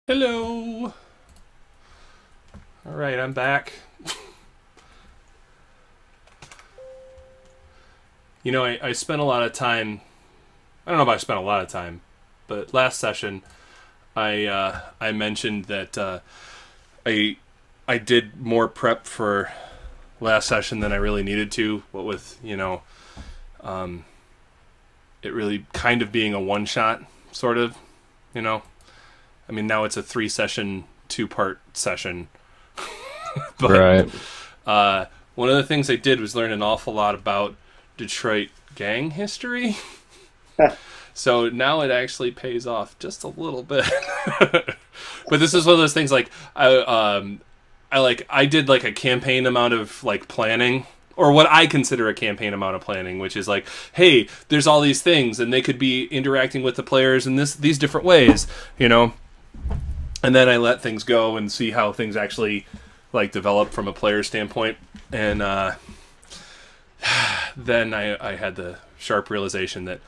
Hello. All right, I'm back. You know, I spent a lot of time. I don't know if I spent a lot of time, but last session, I mentioned that I did more prep for last session than I really needed to. What with it really kind of being a one shot, sort of, you know. I mean, now it's a 3-session, 2-part session. But, right. One of the things I did was learn an awful lot about Detroit gang history. So now it actually pays off just a little bit. But this is one of those things like I did like a campaign amount of like planning, or what I consider a campaign amount of planning, which is like, hey, there's all these things and they could be interacting with the players in these different ways, you know. And then I let things go and see how things actually like develop from a player standpoint. And then I had the sharp realization that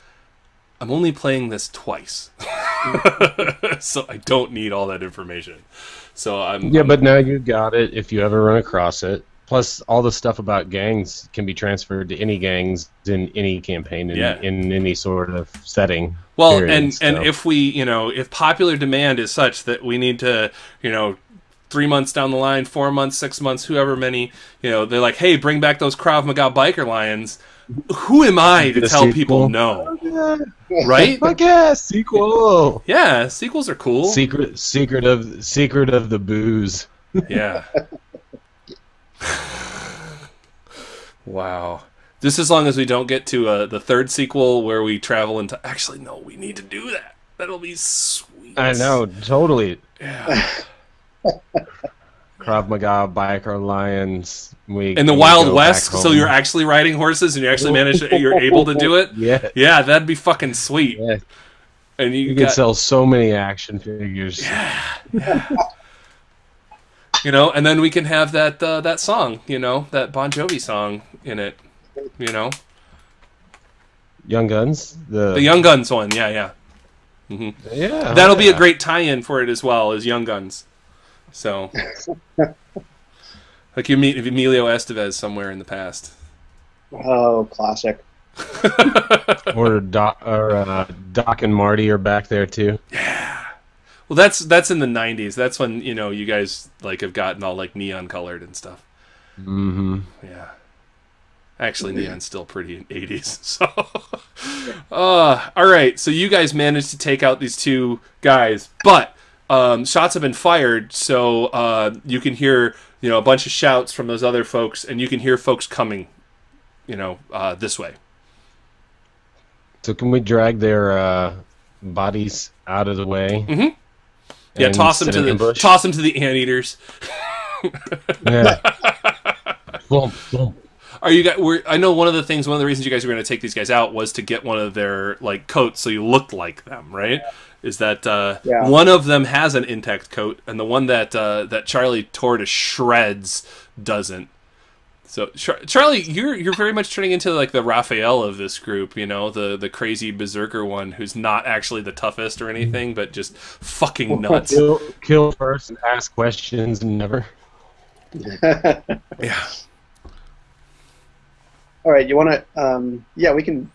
I'm only playing this twice. So I don't need all that information. So but now you got it if you ever run across it. Plus, all the stuff about gangs can be transferred to any gangs in any campaign, in any sort of setting. Well, period, and if if popular demand is such that we need to, 3 months down the line, 4 months, 6 months, whoever many, they're like, hey, bring back those Krav Maga biker lions. Who am I to tell people no? Right? Fuck yeah, sequel. Yeah, sequels are cool. Secret of the booze. Yeah. Wow. Just as long as we don't get to the third sequel where we travel into... Actually, no, we need to do that. That'll be sweet. I know, totally. Yeah. Krav Maga, biker lions. In the Wild West, so you're actually riding horses and you actually you're able to do it? Yeah. Yeah, that'd be fucking sweet. Yeah. And you could sell so many action figures. Yeah. And then we can have that song, that Bon Jovi song in it, Young Guns? The Young Guns one, yeah. Mm-hmm. Yeah. That'll be a great tie-in for it as well, as Young Guns. So, like you meet Emilio Estevez somewhere in the past. Oh, classic. or Doc and Marty are back there too. Yeah. Well, that's in the 90s. That's when, you guys like have gotten all like neon colored and stuff. Mm-hmm. Yeah. Actually, neon's still pretty 80s. So, all right. So you guys managed to take out these two guys, but shots have been fired. So you can hear, a bunch of shouts from those other folks, and you can hear folks coming, this way. So can we drag their bodies out of the way? Mm-hmm. Yeah, toss them to the anteaters. Yeah. Boom, boom. Are you guys? I know one of the reasons you guys were going to take these guys out was to get one of their like coats so you looked like them, right? Is that one of them has an intact coat, and the one that Charlie tore to shreds doesn't. So Charlie, you're very much turning into like the Raphael of this group, the crazy berserker one who's not actually the toughest or anything, but just fucking nuts. Kill first and ask questions and never. Yeah. All right, you want to? Yeah, we can.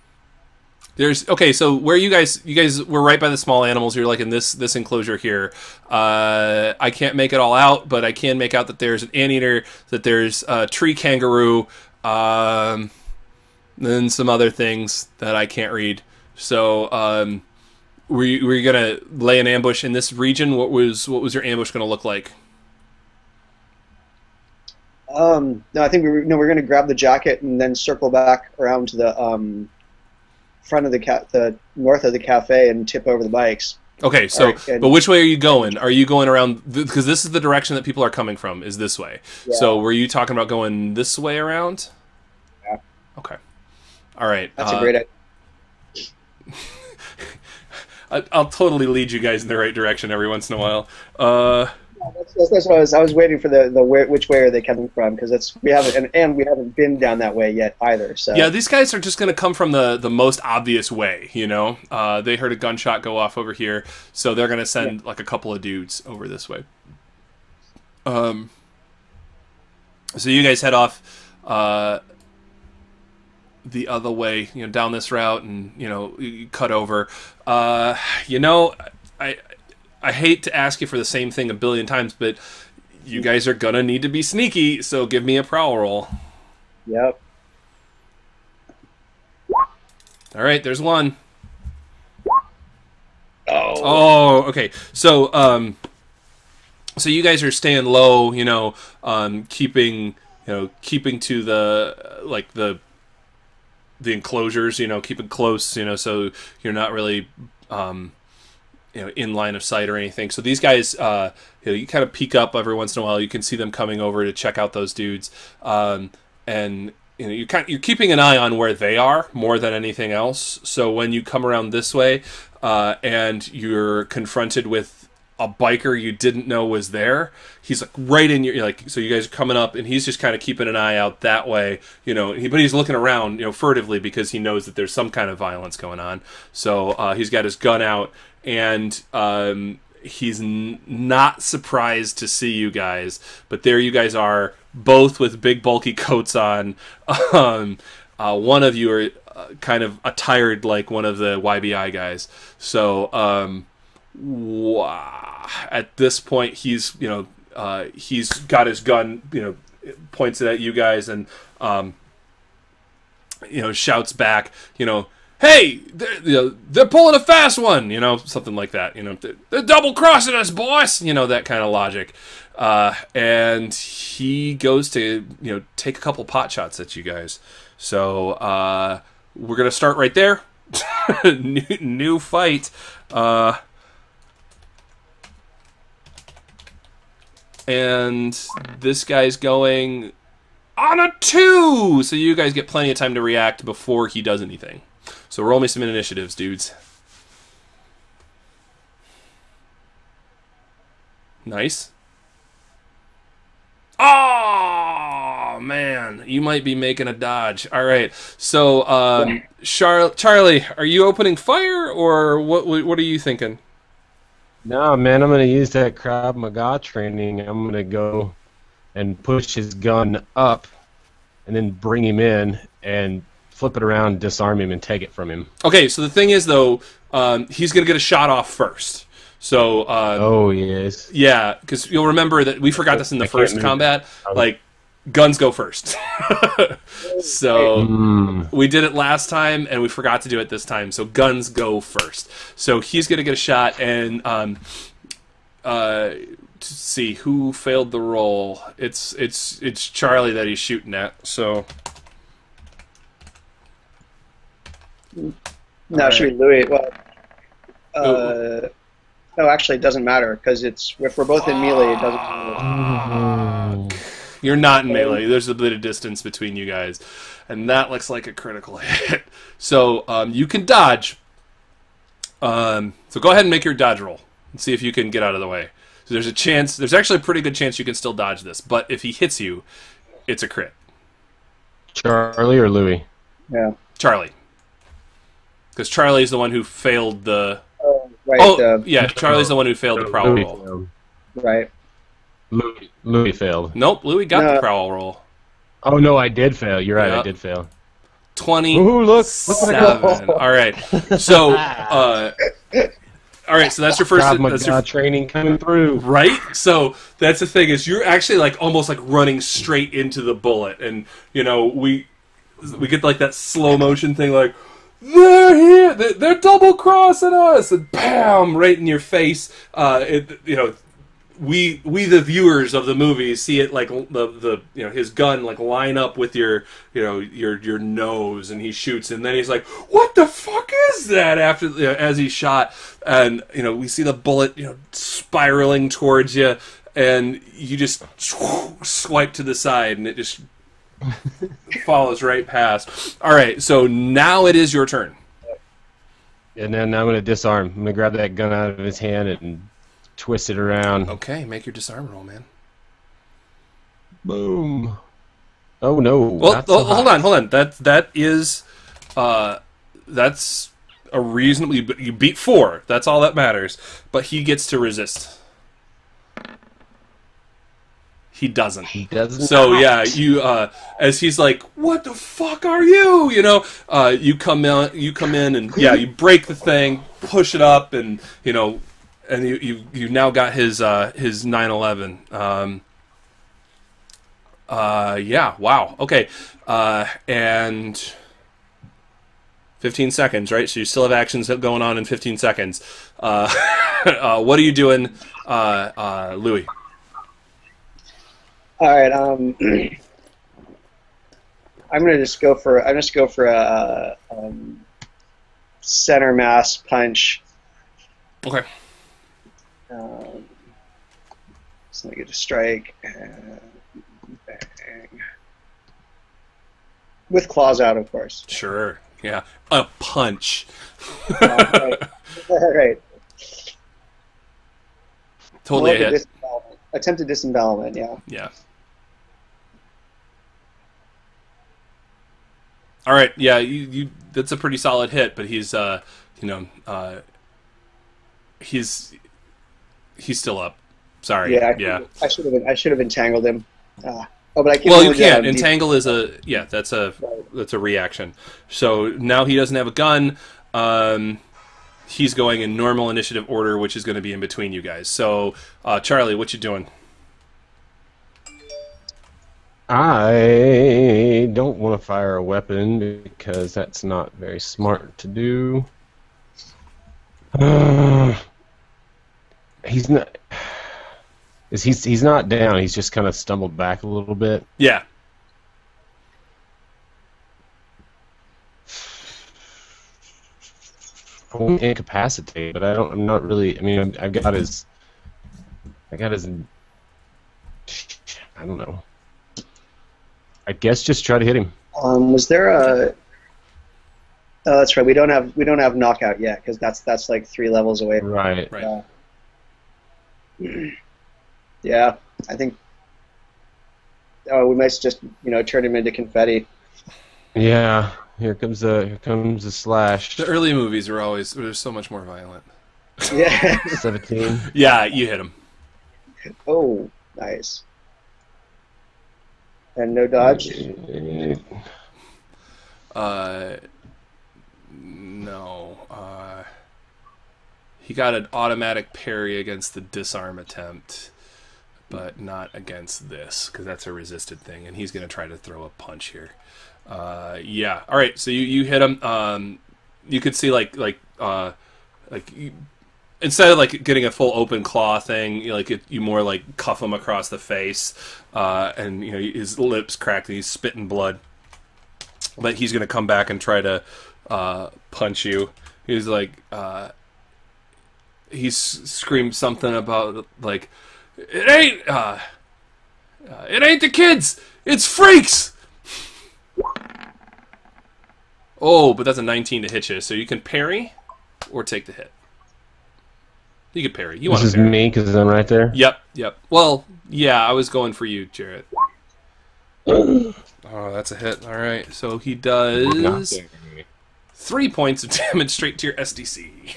So where you guys were right by the small animals. You're like in this enclosure here. I can't make it all out, but I can make out that there's an anteater, that there's a tree kangaroo, then some other things that I can't read. So were you gonna lay an ambush in this region? What was your ambush gonna look like? No, I think we're going to grab the jacket and then circle back around to the front of the north of the cafe and tip over the bikes. Okay, so but which way are you going? Are you going around because this is the direction that people are coming from is this way. Yeah. So were you talking about going this way around? Yeah. Okay. All right. That's a great idea. I'll totally lead you guys in the right direction every once in a while. That's what I was waiting for the which way are they coming from, because we haven't we haven't been down that way yet either. So yeah, these guys are just going to come from the most obvious way. You know, they heard a gunshot go off over here, so they're going to send like a couple of dudes over this way. So you guys head off the other way, you know, down this route, and you cut over. You know, I hate to ask you for the same thing a billion times, but you guys are gonna need to be sneaky, so give me a prowl roll. Yep. All right, there's one. Oh, okay. So, so you guys are staying low, keeping to the enclosures, keeping close, so you're not really, in line of sight or anything. So these guys, you kind of peek up every once in a while. You can see them coming over to check out those dudes, and you're keeping an eye on where they are more than anything else. So when you come around this way, and you're confronted with a biker you didn't know was there, he's like right in your, so you guys are coming up, and he's just kind of keeping an eye out that way, but he's looking around, furtively, because he knows that there's some kind of violence going on. So he's got his gun out, and he's not surprised to see you guys, but there you guys are, both with big bulky coats on. One of you are kind of attired like one of the YBI guys. So at this point, he's got his gun, points it at you guys, and shouts back, hey, they're pulling a fast one, something like that, they're double crossing us, boss, that kind of logic. And he goes to take a couple pot shots at you guys. So we're gonna start right there. new fight. And this guy's going on a 2! So you guys get plenty of time to react before he does anything. So roll me some initiatives, dudes. Nice. Oh, man. You might be making a dodge. All right. So, Charlie, are you opening fire, or what are you thinking? No, man, I'm going to use that Krav Maga training. I'm going to go and push his gun up and then bring him in and flip it around, disarm him, and take it from him. Okay, so the thing is, though, he's going to get a shot off first. So, oh, yes. Yeah, because you'll remember that we forgot this in the first combat. Like, guns go first. So we did it last time, and we forgot to do it this time. So guns go first. So he's going to get a shot, and to see who failed the roll. It's Charlie that he's shooting at. So no, it should be Louis. Well, no, actually, it doesn't matter, because if we're both in melee, it doesn't matter. You're not in melee. There's a bit of distance between you guys, and that looks like a critical hit. So you can dodge. So go ahead and make your dodge roll and see if you can get out of the way. So there's a chance. There's actually a pretty good chance you can still dodge this, but if he hits you, it's a crit. Charlie or Louis? Yeah. Charlie. Because Charlie's the one who failed the... Right, yeah, Charlie's the one who failed the prowl roll. Right. Louis failed. Nope, Louis got the prowl roll. Oh, no, I did fail. You're right, I did fail. 20. Ooh, look. All right. So, all right, so that's your first... That's your training coming through. Right? So that's the thing, is you're actually like almost like running straight into the bullet. And, we get like that slow motion thing, like... They're here! They're double crossing us! And bam! Right in your face. We the viewers of the movie see it like the his gun like line up with your your nose, and he shoots, and then he's like, "What the fuck is that?" After as he shot, and we see the bullet spiraling towards you, and you just swipe to the side, and it just follows right past. All right, so now it is your turn. And then I'm going to disarm. I'm going to grab that gun out of his hand and twist it around. Okay, make your disarm roll, man. Boom. Oh no! Well, hold on. That is, that's a reasonably. You beat 4. That's all that matters. But he gets to resist. He doesn't. He doesn't. So yeah, you as he's like, "What the fuck are you?" You know, you come in, and yeah, you break the thing, push it up, and you know, and you now got his 911. Yeah. Wow. Okay. And 15 seconds, right? So you still have actions going on in 15 seconds. What are you doing, Louis? All right. I'm gonna just go for a center mass punch. Okay. So I get a strike and bang with claws out, of course. Sure. Yeah. A punch. Right. Right. Totally a hit. Attempted disembowelment. Yeah. Yeah. All right, yeah, you that's a pretty solid hit, but he's he's still up. Sorry. Yeah. I should have entangled him. But I can't. Well, you can't. Entangle is that's a reaction. So now he doesn't have a gun. He's going in normal initiative order, which is going to be in between you guys. So, Charlie, what you doing? I don't want to fire a weapon because that's not very smart to do. He's not. He's not down. He's just kind of stumbled back a little bit. Yeah. I won't incapacitate, but I'm not really. I mean, I got his. I don't know. I guess just try to hit him. Was there a? Oh, that's right. We don't have knockout yet because that's like 3 levels away. Right. Yeah, I think. Oh, we might just turn him into confetti. Yeah. Here comes a slash. The early movies were so much more violent. Yeah. 17. Yeah, you hit him. Oh, nice. And no dodge? No. He got an automatic parry against the disarm attempt, but not against this, because that's a resisted thing, and he's going to try to throw a punch here. Yeah. All right, so you hit him. You could see, instead of like getting a full open claw thing, you more like cuff him across the face, and his lips cracked and he's spitting blood. But he's gonna come back and try to punch you. He's like, he screamed something about like, it ain't the kids, it's freaks. Oh, but that's a 19 to hit you, so you can parry or take the hit. You can parry. This is me because I'm right there? Yep. Well, yeah, I was going for you, Jarrett. Oh, that's a hit. All right, so he does 3 points of damage straight to your SDC.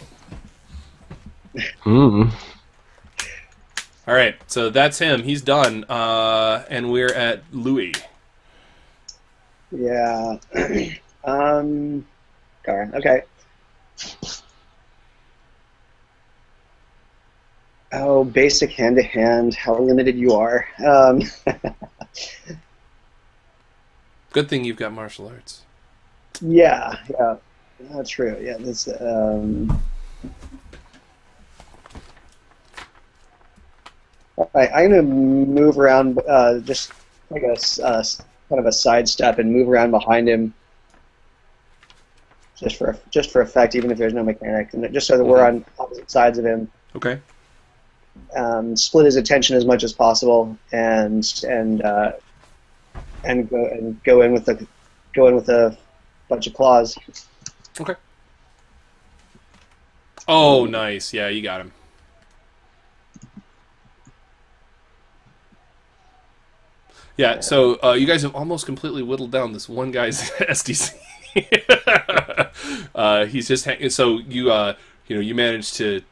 All right, so that's him. He's done. And we're at Louis. Yeah. Okay. Oh, basic hand-to-hand. How limited you are. Good thing you've got martial arts. Yeah. That's true. Yeah, this. I'm gonna move around, just like a kind of a sidestep, and move around behind him, just for effect, even if there's no mechanic, and just so that we're on opposite sides of him. Okay. Split his attention as much as possible, and go in with a bunch of claws. Okay. Oh, nice. Yeah, you got him. Yeah, so you guys have almost completely whittled down this one guy's SDC. He's just hanging. So you managed to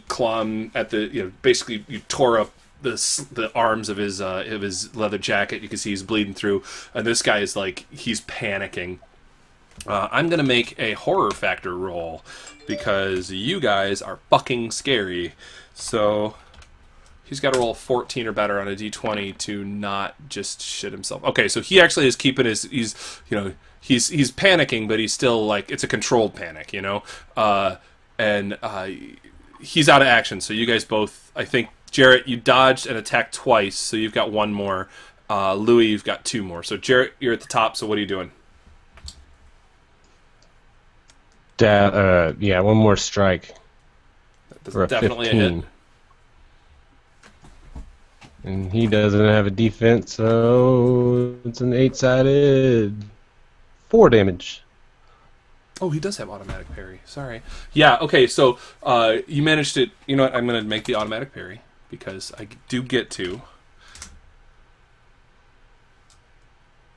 claw him at the basically you tore up the arms of his leather jacket. You can see he's bleeding through, and this guy is like he's panicking. I'm gonna make a horror factor roll because you guys are fucking scary. So he's got to roll 14 or better on a d20 to not just shit himself. Okay, so he actually is keeping he's panicking, but he's still like it's a controlled panic, and he's out of action. So you guys both, I think, Jarrett, you dodged and attacked twice, so you've got one more. Louis, you've got two more. So Jarrett, you're at the top. So what are you doing? Yeah, one more strike. That's definitely 15. A hit. And he doesn't have a defense, so it's an 8-sided 4 damage. Oh, he does have automatic parry. Sorry. Yeah, okay, so you managed to... You know what? I'm going to make the automatic parry because I do get to...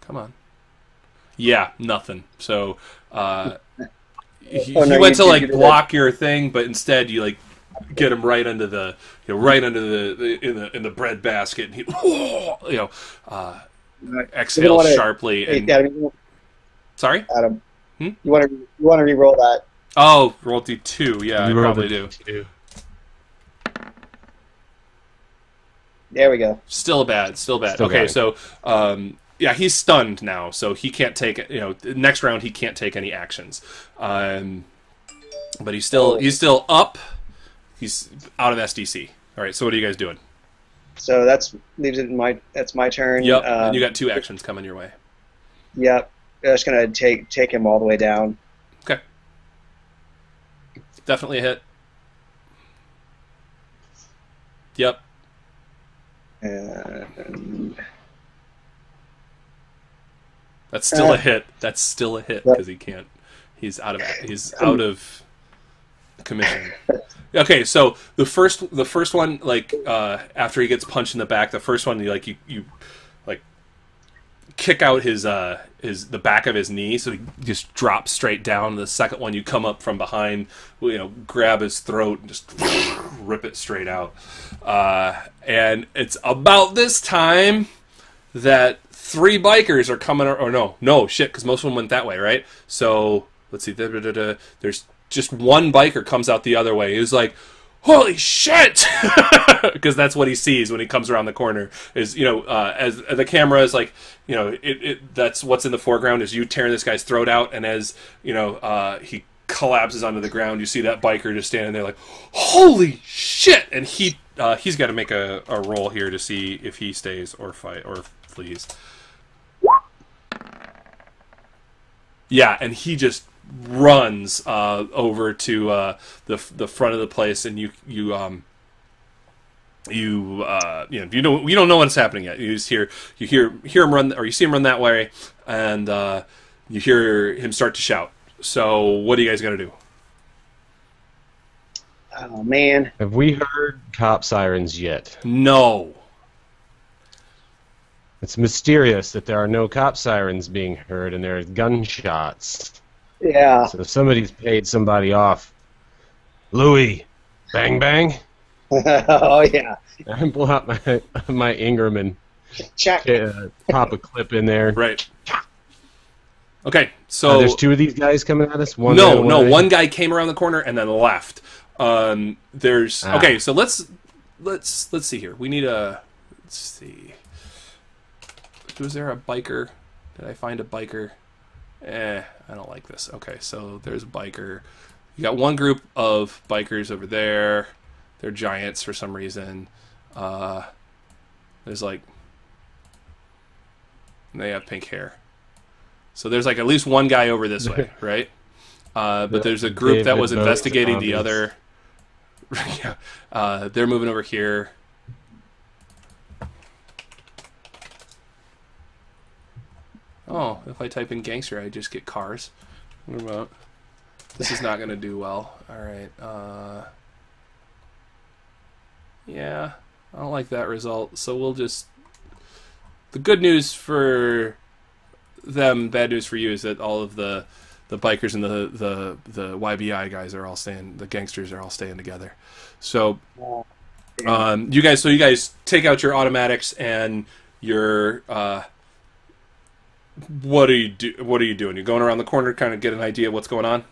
Come on. Yeah, nothing. So he went to like block your thing, but instead you like get him right under the in the bread basket, and he exhales sharply. And, sorry, Adam. You want to re-roll that? Oh, roll D2. Yeah, I probably do. There we go. Still bad. Okay, so yeah, he's stunned now, so he can't take next round he can't take any actions. But he's still up. He's out of SDC. All right, so what are you guys doing? So that's my turn. Yep, and you got 2 actions coming your way. Yep, I'm just gonna take him all the way down. Okay, definitely a hit. Yep. And that's still a hit. That's still a hit because he can't. He's out of commission. Okay, so the first one, like after he gets punched in the back, the first one you kick out the back of his knee, so he just drops straight down. The second one, you come up from behind, grab his throat and just rip it straight out. And it's about this time that 3 bikers are coming, or no, shit, because most of them went that way, right? So let's see, there's just one biker comes out the other way. He's like, holy shit! Because that's what he sees when he comes around the corner. Is as the camera is like, that's what's in the foreground is you tearing this guy's throat out, and as he collapses onto the ground, you see that biker just standing there like, holy shit! And he's got to make a roll here to see if he stays or flees. Yeah, and he just runs over to the front of the place, and you don't know what's happening yet. You just hear him run, or you see him run that way, and you hear him start to shout. So what are you guys gonna do? Oh man, have we heard cop sirens yet? No. It's mysterious that there are no cop sirens being heard, and there are gunshots. Yeah. So somebody's paid somebody off. Louis, bang bang. Oh yeah. I pull out my Ingram and pop a clip in there. Right. Okay, so there's 2 of these guys coming at us. No, one guy came around the corner and then left. Okay, so let's see here. We need let's see. Was there a biker? Did I find a biker? I don't like this. Okay, so there's a biker. You got one group of bikers over there. They're giants for some reason. There's like... They have pink hair. So there's like at least one guy over this way, right? But there's a group that was investigating the other... Yeah. They're moving over here. Oh, if I type in gangster, I just get cars. What about... This is not going to do well. Alright. Yeah, I don't like that result. So we'll just... the good news for them, bad news for you, is that all of the bikers and the YBI guys are all staying. The gangsters are all staying together. So, you guys take out your automatics and your. What are you doing? You're going around the corner, to kind of get an idea of what's going on.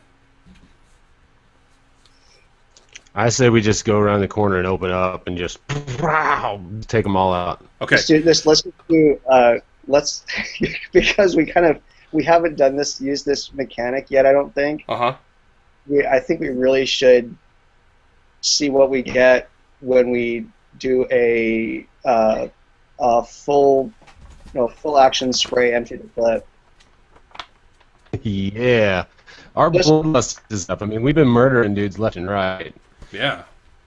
I say we just go around the corner and open up and just take them all out. Okay. Let's do this. Let's because we haven't done this, used this mechanic yet. I don't think. I think we really should see what we get when we do a full action spray, empty the clip. Yeah, our bloodlust is up. I mean, we've been murdering dudes left and right. Yeah.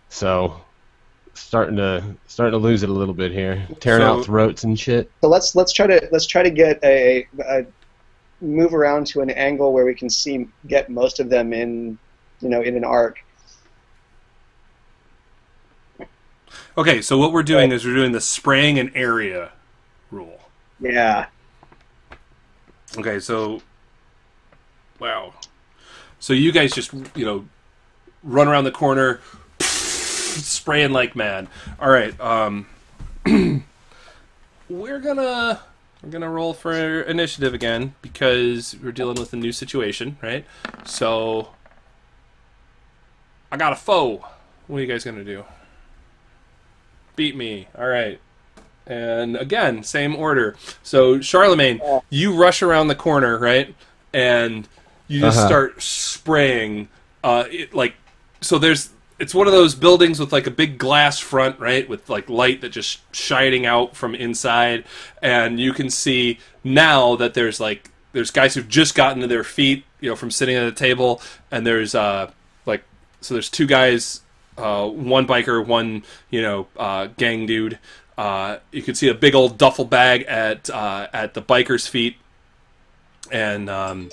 So, starting to lose it a little bit here, tearing out throats and shit. So let's try to get a move around to an angle where we can get most of them in an arc. Okay, so what we're doing is we're doing the spraying an area rule. Yeah. Okay, so wow. So you guys just run around the corner, spraying like mad. All right, we're gonna roll for initiative again because we're dealing with a new situation, right? So I got a foe. What are you guys gonna do? Beat me. All right. And again, same order. So Charlemagne, you rush around the corner, right? And you just start spraying. It's one of those buildings with like a big glass front, right? With like light that just shining out from inside, and you can see now that there's guys who've just gotten to their feet, from sitting at a table, and there's there's two guys, one biker, one gang dude. You can see a big old duffel bag at the biker's feet, and some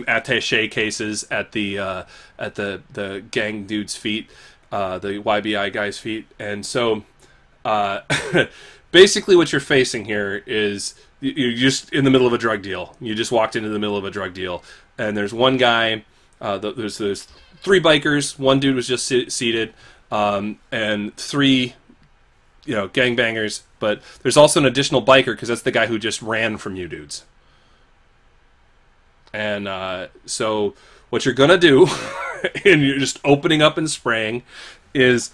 attaché cases at the gang dude's feet, the YBI guy's feet, and so basically what you're facing here is you're just in the middle of a drug deal. You just walked into the middle of a drug deal, and there's one guy. There's three bikers. One dude was just seated. And three, gangbangers, but there's also an additional biker because that's the guy who just ran from you dudes. And so what you're gonna do, and you're just opening up and spraying, is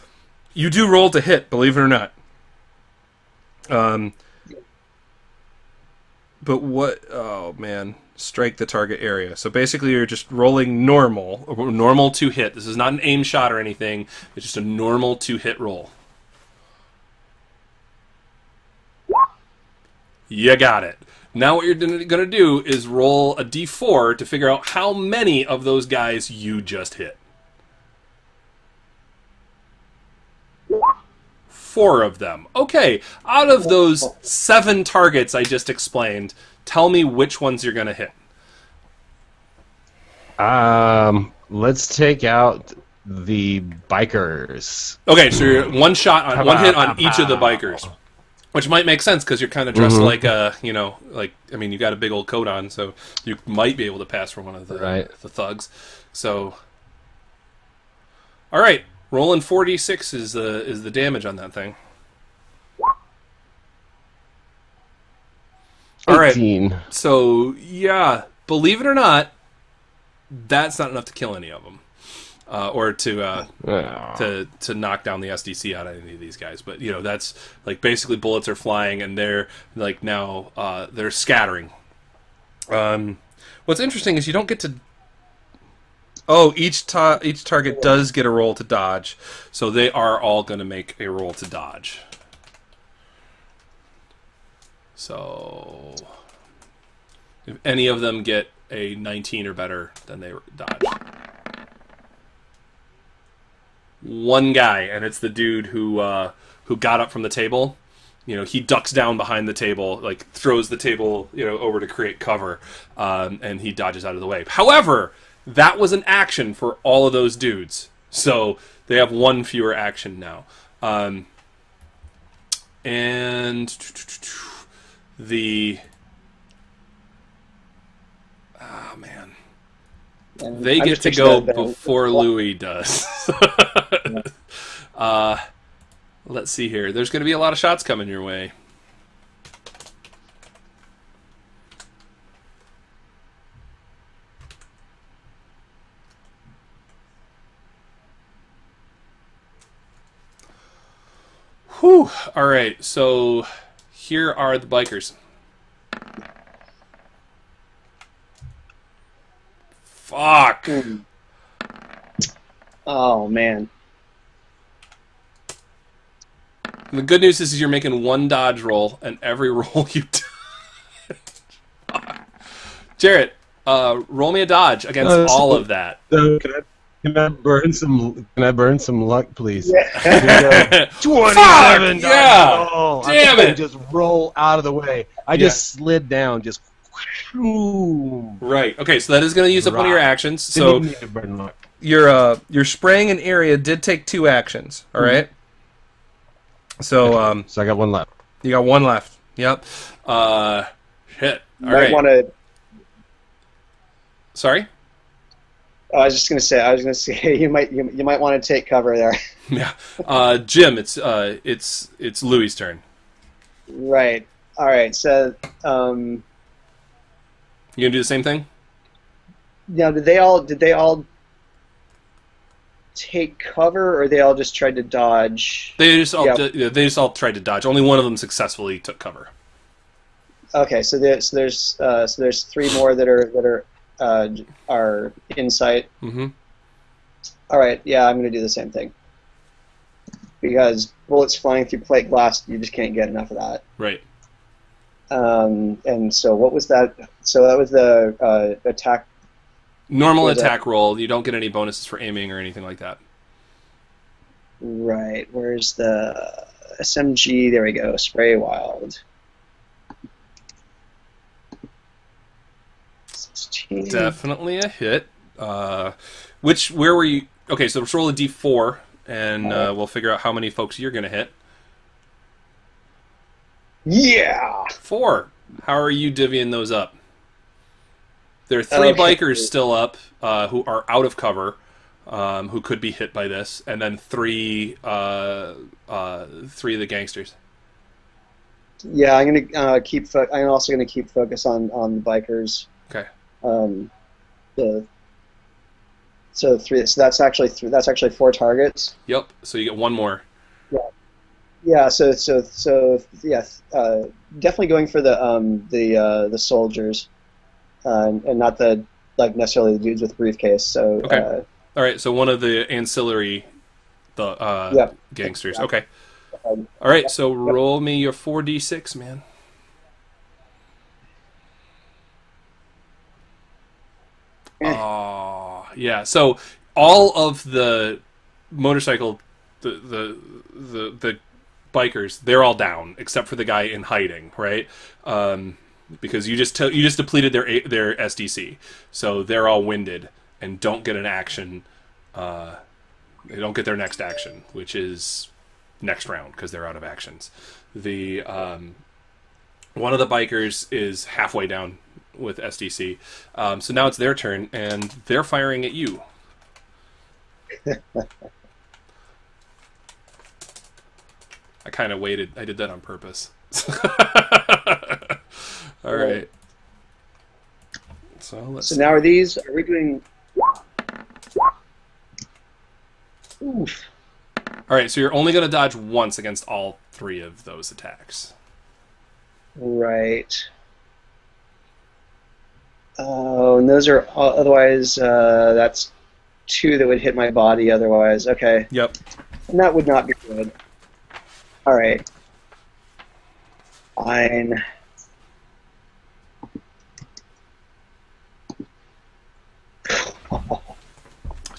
you do roll to hit, believe it or not. But what? Oh man. Strike the target area. So basically you're just rolling normal to hit. This is not an aim shot or anything. It's just a normal to hit roll. You got it. Now what you're going to do is roll a d4 to figure out how many of those guys you just hit. 4 of them. Okay, out of those 7 targets I just explained, tell me which ones you're going to hit. Let's take out the bikers. Okay, so you're one hit on each of the bikers, which might make sense because you're kind of dressed like you got a big old coat on, so you might be able to pass for one of the thugs. So, all right, rolling 46 is the damage on that thing. All right. 18. So yeah, believe it or not, that's not enough to kill any of them, or to knock down the SDC out of any of these guys. But that's basically bullets are flying, and they're now they're scattering. What's interesting is you don't get to. Oh, each target does get a roll to dodge, so they are all going to make a roll to dodge. So, if any of them get a 19 or better, then they dodge. One guy, and it's the dude who got up from the table. He ducks down behind the table, throws the table over to create cover, and he dodges out of the way. However, that was an action for all of those dudes, so they have one fewer action now. And the... Oh, man. And they get to go before Louis does. Let's see here. There's going to be a lot of shots coming your way. Whew. All right, so here are the bikers. Fuck. Oh, man. The good news is you're making one dodge roll, and every roll you do. Jarrett, roll me a dodge against all of that. Can I burn some luck, please? Yeah. 27. Yeah. Oh, damn it! Just roll out of the way. I just slid down. Just. Right. Okay. So that is going to use up one of your actions. So Didn't need to burn luck. your spraying an area did take 2 actions. All right. So so I got 1 left. You got 1 left. Yep. Shit. All right. Sorry. I was going to say you might want to take cover there. Yeah. Jim, it's Louis' turn. Right. All right. So you gonna do the same thing? Now, did they all take cover, or they all just tried to dodge? They just all tried to dodge. Only one of them successfully took cover. Okay, so there's 3 more that are in sight. Mm-hmm. All right, yeah, I'm going to do the same thing, because bullets flying through plate glass, you just can't get enough of that. Right. And so what was that? So that was the attack. Normal attack roll. You don't get any bonuses for aiming or anything like that. Right. Where's the SMG? There we go. Spray wild. 16. Definitely a hit. Where were you? Okay, so let's roll a d4, and we'll figure out how many folks you're going to hit. Yeah! 4. How are you divvying those up? There are 3 bikers still up who are out of cover, who could be hit by this, and then 3 of the gangsters. Yeah, I'm gonna I'm also gonna keep focus on the bikers. Okay. So 3. So that's actually 4 targets. Yep. So you get 1 more. Yeah. Yeah. So yeah. Definitely going for the soldiers, and not necessarily the dudes with briefcase. So. Okay. All right. So one of the ancillary, gangsters. Yeah. Okay. All right. So roll me your 4d6, man. Oh, yeah. So all of the motorcycle, the bikers, they're all down except for the guy in hiding, right? Because you just depleted their SDC, so they're all winded and don't get an action. They don't get their next action, which is next round because they're out of actions. The one of the bikers is halfway down with SDC, so now it's their turn, and they're firing at you. I kind of waited. I did that on purpose. All right. So now are we doing? Oof. All right. So you're only going to dodge once against all 3 of those attacks. Right. Oh, and those are otherwise. That's 2 that would hit my body otherwise. Okay. Yep. And that would not be good. All right. Fine.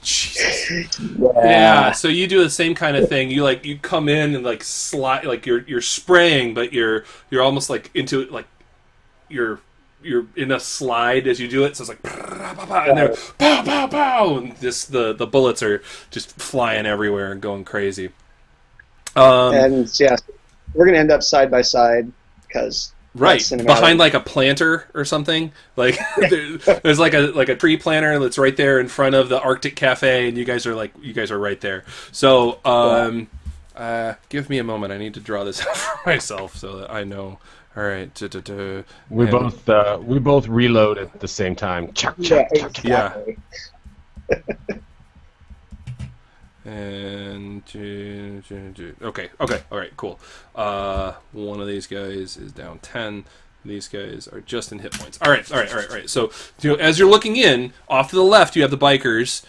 Jesus. Yeah. So you do the same kind of thing. You come in and slide, you're spraying, but you're almost into it, you're in a slide as you do it. So it's like, and they're pow pow pow, and the bullets are just flying everywhere and going crazy. And yeah, we're gonna end up side by side because right behind like a planter or something. Like there's like a tree planter that's right there in front of the Arctic Cafe, and you guys are right there. So give me a moment. I need to draw this out for myself so that I know. All right. We both reload at the same time. Exactly. And okay, all right, cool. One of these guys is down 10. These guys are just in hit points. All right. So as you're looking in, off to the left, you have the bikers.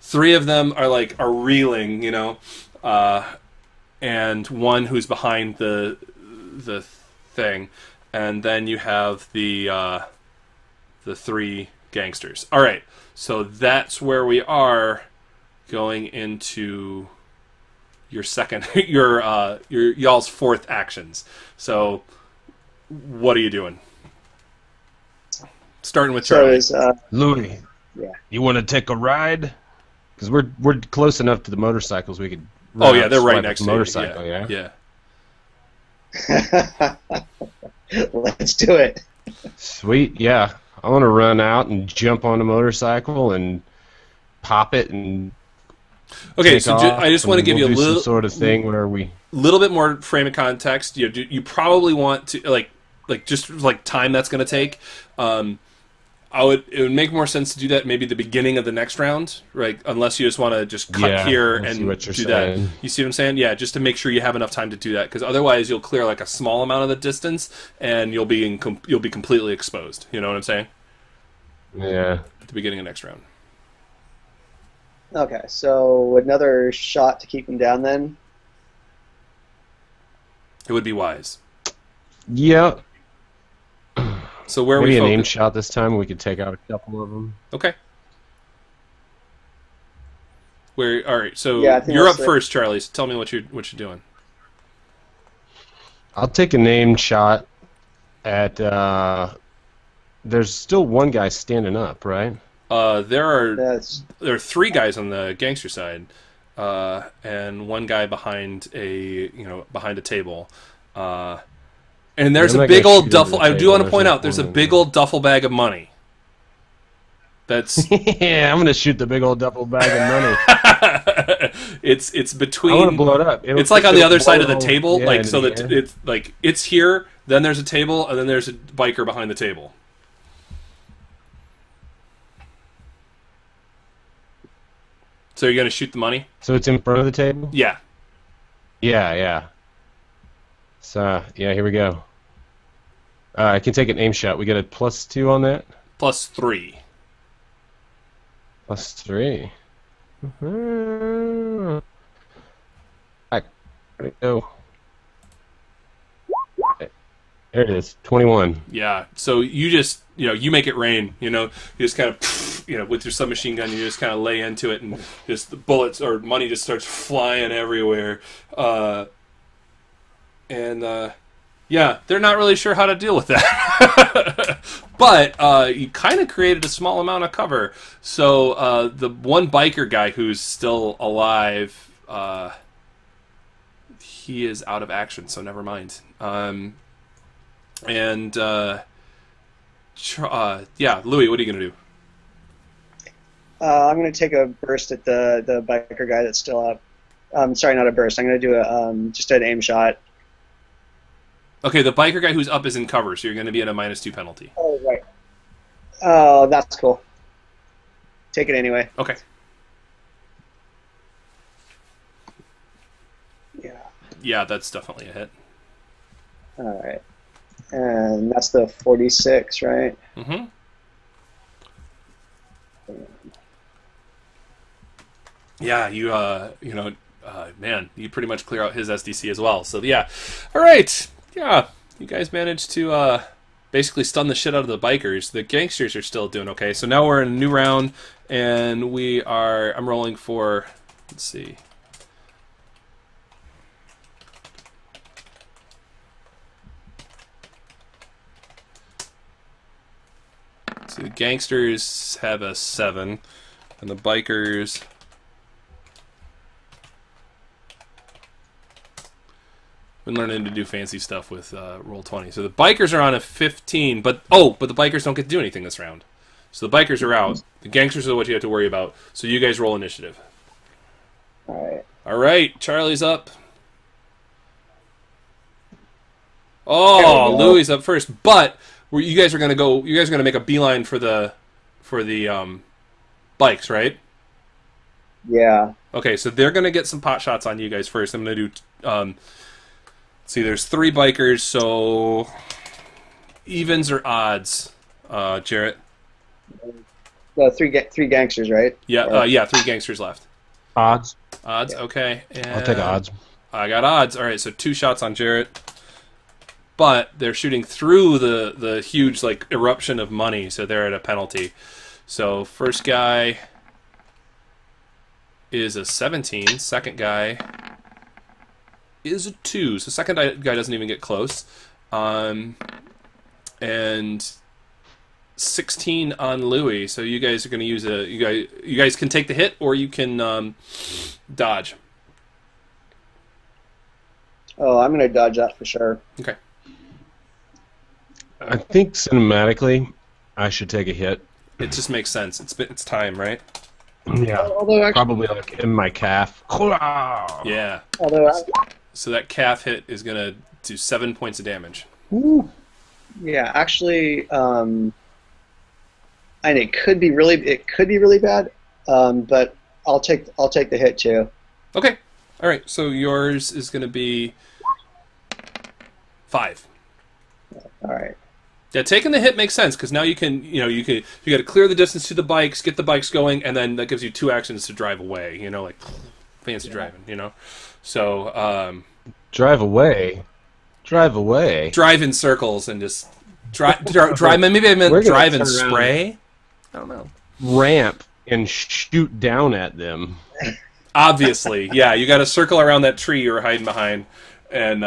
3 of them are reeling, and one who's behind the thing, and then you have the 3 gangsters. All right, so that's where we are. Going into your second, your y'all's 4th actions. So, what are you doing? Starting with Charlie. Louis, you want to take a ride? Because we're close enough to the motorcycles we could. They're right next to the motorcycle. Yeah. Let's do it. Sweet, yeah. I want to run out and jump on a motorcycle and pop it and. Okay, so I just want to give you a little sort of thing where little bit more frame of context. You probably want to just time that's going to take. It would make more sense to do that maybe the beginning of the next round, right? Unless you just want to just cut here and do that. You see what I'm saying? Yeah, just to make sure you have enough time to do that, because otherwise you'll clear a small amount of the distance and you'll be completely exposed. You know what I'm saying? Yeah. At the beginning of next round. Okay, so another shot to keep him down then? It would be wise. Yeah. So where maybe we a name shot this time, we could take out a couple of them. Okay. All right, so you're up first, Charlie, so tell me what you're doing. I'll take a name shot at there's still one guy standing up, right? There are 3 guys on the gangster side, and one guy behind a table, and there's a big old duffel. I do want to point out there's a big old duffel bag of money. That's yeah. I'm gonna shoot the big old duffel bag of money. It's between. I want to blow it up. It's like on the other side of the table, so that it's it's here. Then there's a table, and then there's a biker behind the table. So you're going to shoot the money? So it's in front of the table? Yeah. Yeah. So, here we go. I can take an aim shot. We got a +2 on that? +3. +3. Where'd it go? There it is, 21. Yeah, so you just, you make it rain, you just kind of, with your submachine gun, you just kind of lay into it, and just the bullets or money just starts flying everywhere. They're not really sure how to deal with that. But you kind of created a small amount of cover. So the one biker guy who's still alive, he is out of action, so never mind. Louis, what are you going to do? I'm going to take a burst at the biker guy that's still up. Sorry, not a burst. I'm going to do just an aim shot. Okay, the biker guy who's up is in cover, so you're going to be at a -2 penalty. Oh, right. Oh, that's cool. Take it anyway. Okay. Yeah, that's definitely a hit. All right. And that's the 46, right? Mm-hmm. Yeah, man, you pretty much clear out his SDC as well. So, yeah. All right. Yeah, you guys managed to basically stun the shit out of the bikers. The gangsters are still doing okay. So now we're in a new round, and I'm rolling for, let's see. So the gangsters have a 7, and the bikers We're learning to do fancy stuff with Roll20. So the bikers are on a 15, but the bikers don't get to do anything this round. So the bikers are out. The gangsters are what you have to worry about. So you guys roll initiative. All right, Charlie's up. Oh, Louis up first, but you guys are gonna go. You guys are gonna make a beeline for the bikes, right? Yeah. Okay, so they're gonna get some pot shots on you guys first. I'm gonna do. See, there's 3 bikers, so evens or odds, Jarrett. Three gangsters, right? Yeah, 3 gangsters left. Odds. Odds, okay. And I'll take odds. I got odds. All right, so 2 shots on Jarrett. But they're shooting through the huge like eruption of money, so they're at a penalty. So first guy is a 17. Second guy is a 2. So second guy doesn't even get close. And 16 on Louis. So you guys are going to use you guys can take the hit or you can dodge. Oh, I'm going to dodge that for sure. Okay. I think cinematically, I should take a hit. It just makes sense. It's time, right? Yeah. Probably like in my calf. Yeah. So that calf hit is gonna do 7 points of damage. Ooh. Yeah, actually, and it could be really bad. But I'll take the hit too. Okay. All right. So yours is gonna be 5. All right. Yeah, taking the hit makes sense because now you got to clear the distance to the bikes, get the bikes going, and then that gives you 2 actions to drive away. Like fancy driving. So drive away. Drive in circles and just drive. Maybe I meant drive and spray. I don't know. Ramp and shoot down at them. Obviously, yeah. You got to circle around that tree you were hiding behind, and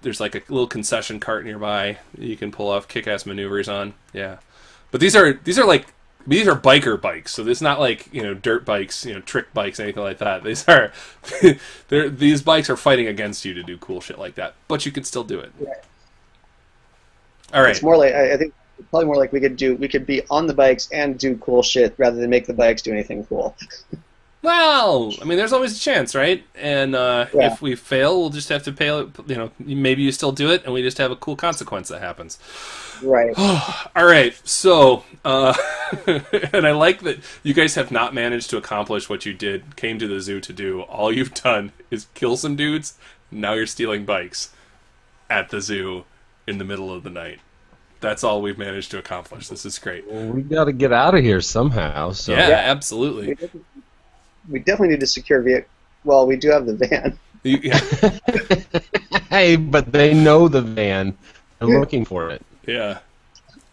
there's like a little concession cart nearby you can pull off kick-ass maneuvers on. Yeah, but these are biker bikes, so it's not like dirt bikes, trick bikes, anything like that. These are these bikes are fighting against you to do cool shit like that, but you can still do it. Right. All right. It's more like I think it's probably more like we could be on the bikes and do cool shit rather than make the bikes do anything cool. Well, I mean, there's always a chance, right? And if we fail, we'll just have to pay. Maybe you still do it, and we just have a cool consequence that happens. Right. All right. So, and I like that you guys have not managed to accomplish what you came to the zoo to do. All you've done is kill some dudes. Now you're stealing bikes at the zoo in the middle of the night. That's all we've managed to accomplish. This is great. Well, we got to get out of here somehow. So. Yeah, absolutely. We definitely need to secure vehicle. Well, we do have the van. Yeah. Hey, but they know the van. They're looking for it. Yeah.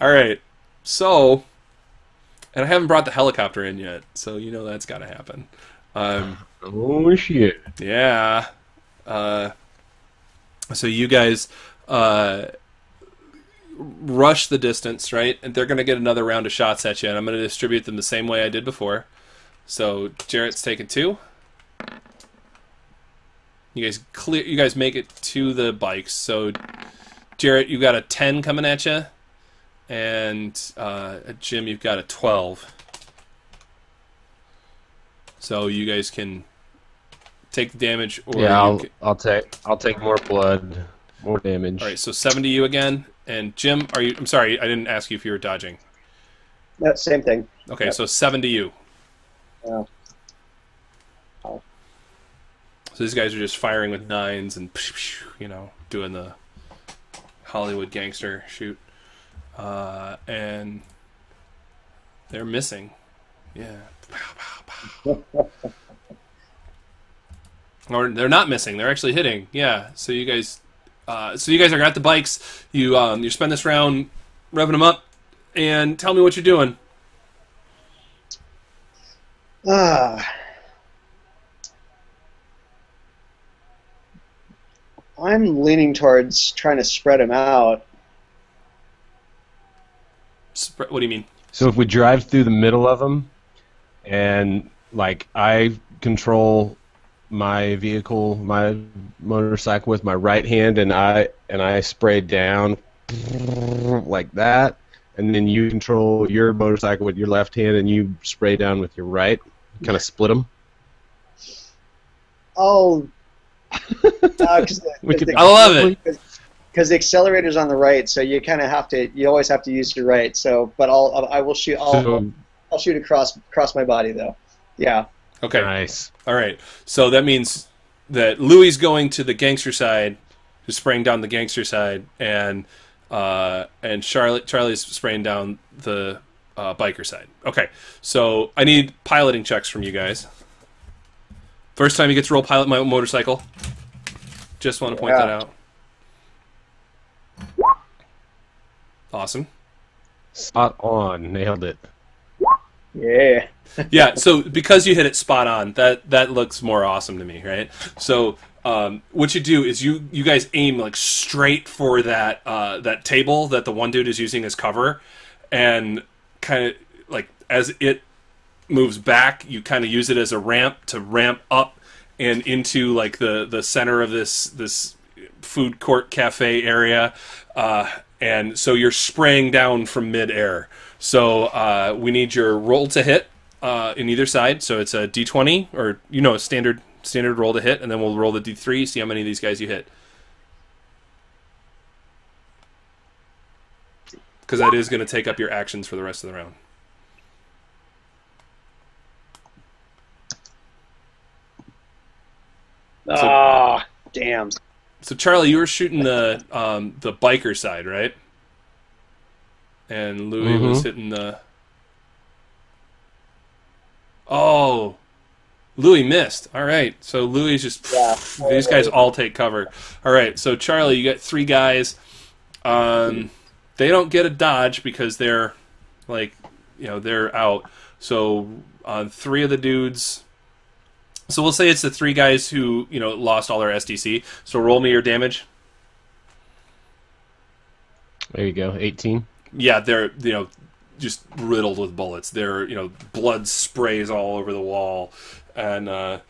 All right. So, and I haven't brought the helicopter in yet, so that's got to happen. Oh shit. Yeah. So you guys rush the distance, right? And they're going to get another round of shots at you, and I'm going to distribute them the same way I did before. So Jarrett's taking 2. You guys make it to the bikes. So Jarrett, you got a 10 coming at you, and Jim, you've got a 12. So you guys can take the damage, or I'll take more blood, more damage. All right, so 7 to you again, and Jim, I'm sorry, I didn't ask you if you were dodging. No, same thing. Okay, yep. So 7 to you. Oh. So these guys are just firing with 9s and doing the Hollywood gangster shoot, and they're missing. Yeah. Or they're not missing. They're actually hitting. Yeah. So you guys are at the bikes. You spend this round revving them up, and tell me what you're doing. I'm leaning towards trying to spread them out. What do you mean? So if we drive through the middle of them, and like I control my vehicle, my motorcycle with my right hand, and I spray down like that, and then you control your motorcycle with your left hand, and you spray down with your right. Kind of split them. Oh, I love it. Because the accelerator's on the right, so you kind of have to. You always have to use your right. So, but I will shoot. I'll shoot across my body though. Yeah. Okay. Nice. All right. So that means that Louie's going to the gangster side, who's spraying down the gangster side, and Charlie's spraying down the biker side. Okay. So I need piloting checks from you guys. First time you get to roll pilot my motorcycle. Just want to point that out. Awesome. Spot on. Nailed it. Yeah. Yeah, so because you hit it spot on, that looks more awesome to me, right? So what you do is you guys aim like straight for that that table that the one dude is using as cover, and kind of like as it moves back, you kind of use it as a ramp to ramp up and into like the center of this food court cafe area, and so you're spraying down from midair. So we need your roll to hit in either side. So it's a D20 or a standard roll to hit, and then we'll roll the D3, see how many of these guys you hit. Because that is going to take up your actions for the rest of the round. Damn. So Charlie, you were shooting the biker side, right? And Louis was hitting the... Oh! Louis missed. All right. So Louis just... These guys all take cover. All right. So Charlie, you got 3 guys. They don't get a dodge because they're, they're out. So on 3 of the dudes... So we'll say it's the 3 guys who, lost all their SDC. So roll me your damage. There you go. 18. Yeah, they're, just riddled with bullets. They're, blood sprays all over the wall, and and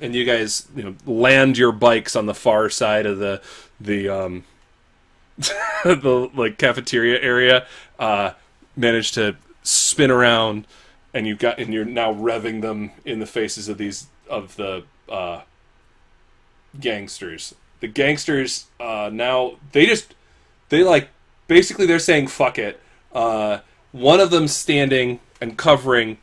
you guys, land your bikes on the far side of the the like cafeteria area. Manage to spin around, and you're now revving them in the faces of the gangsters. The gangsters now basically they're saying fuck it. One of them standing and covering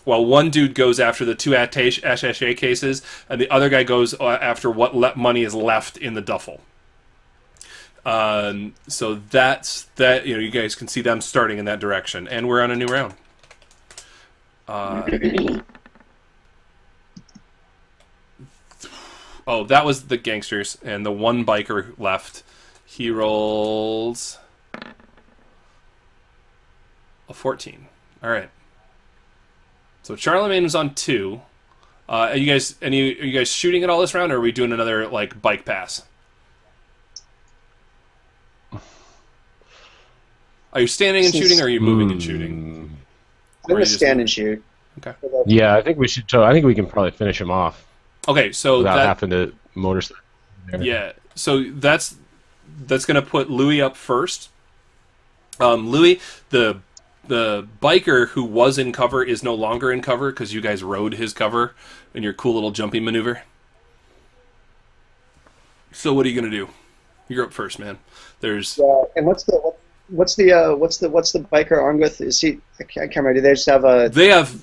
while one dude goes after the 2 attaché cases, and the other guy goes after what money is left in the duffel. So that's that. You guys can see them starting in that direction, and we're on a new round. Oh, that was the gangsters, and the one biker left. He rolls a 14. All right. So Charlemagne was on 2. Are you guys shooting at all this round, or are we doing another bike pass? Are you standing and shooting, or are you moving and shooting? I'm going to stand and shoot. Okay. Yeah, I think we should. I think we can probably finish him off. Okay, so without having to motorcycle. Yeah, so that's going to put Louis up first. Louis, the biker who was in cover is no longer in cover because you guys rode his cover in your cool little jumping maneuver. So what are you going to do? You're up first, man. There's and what's the biker armed with? Is he? I can't remember. Do they just have a? They have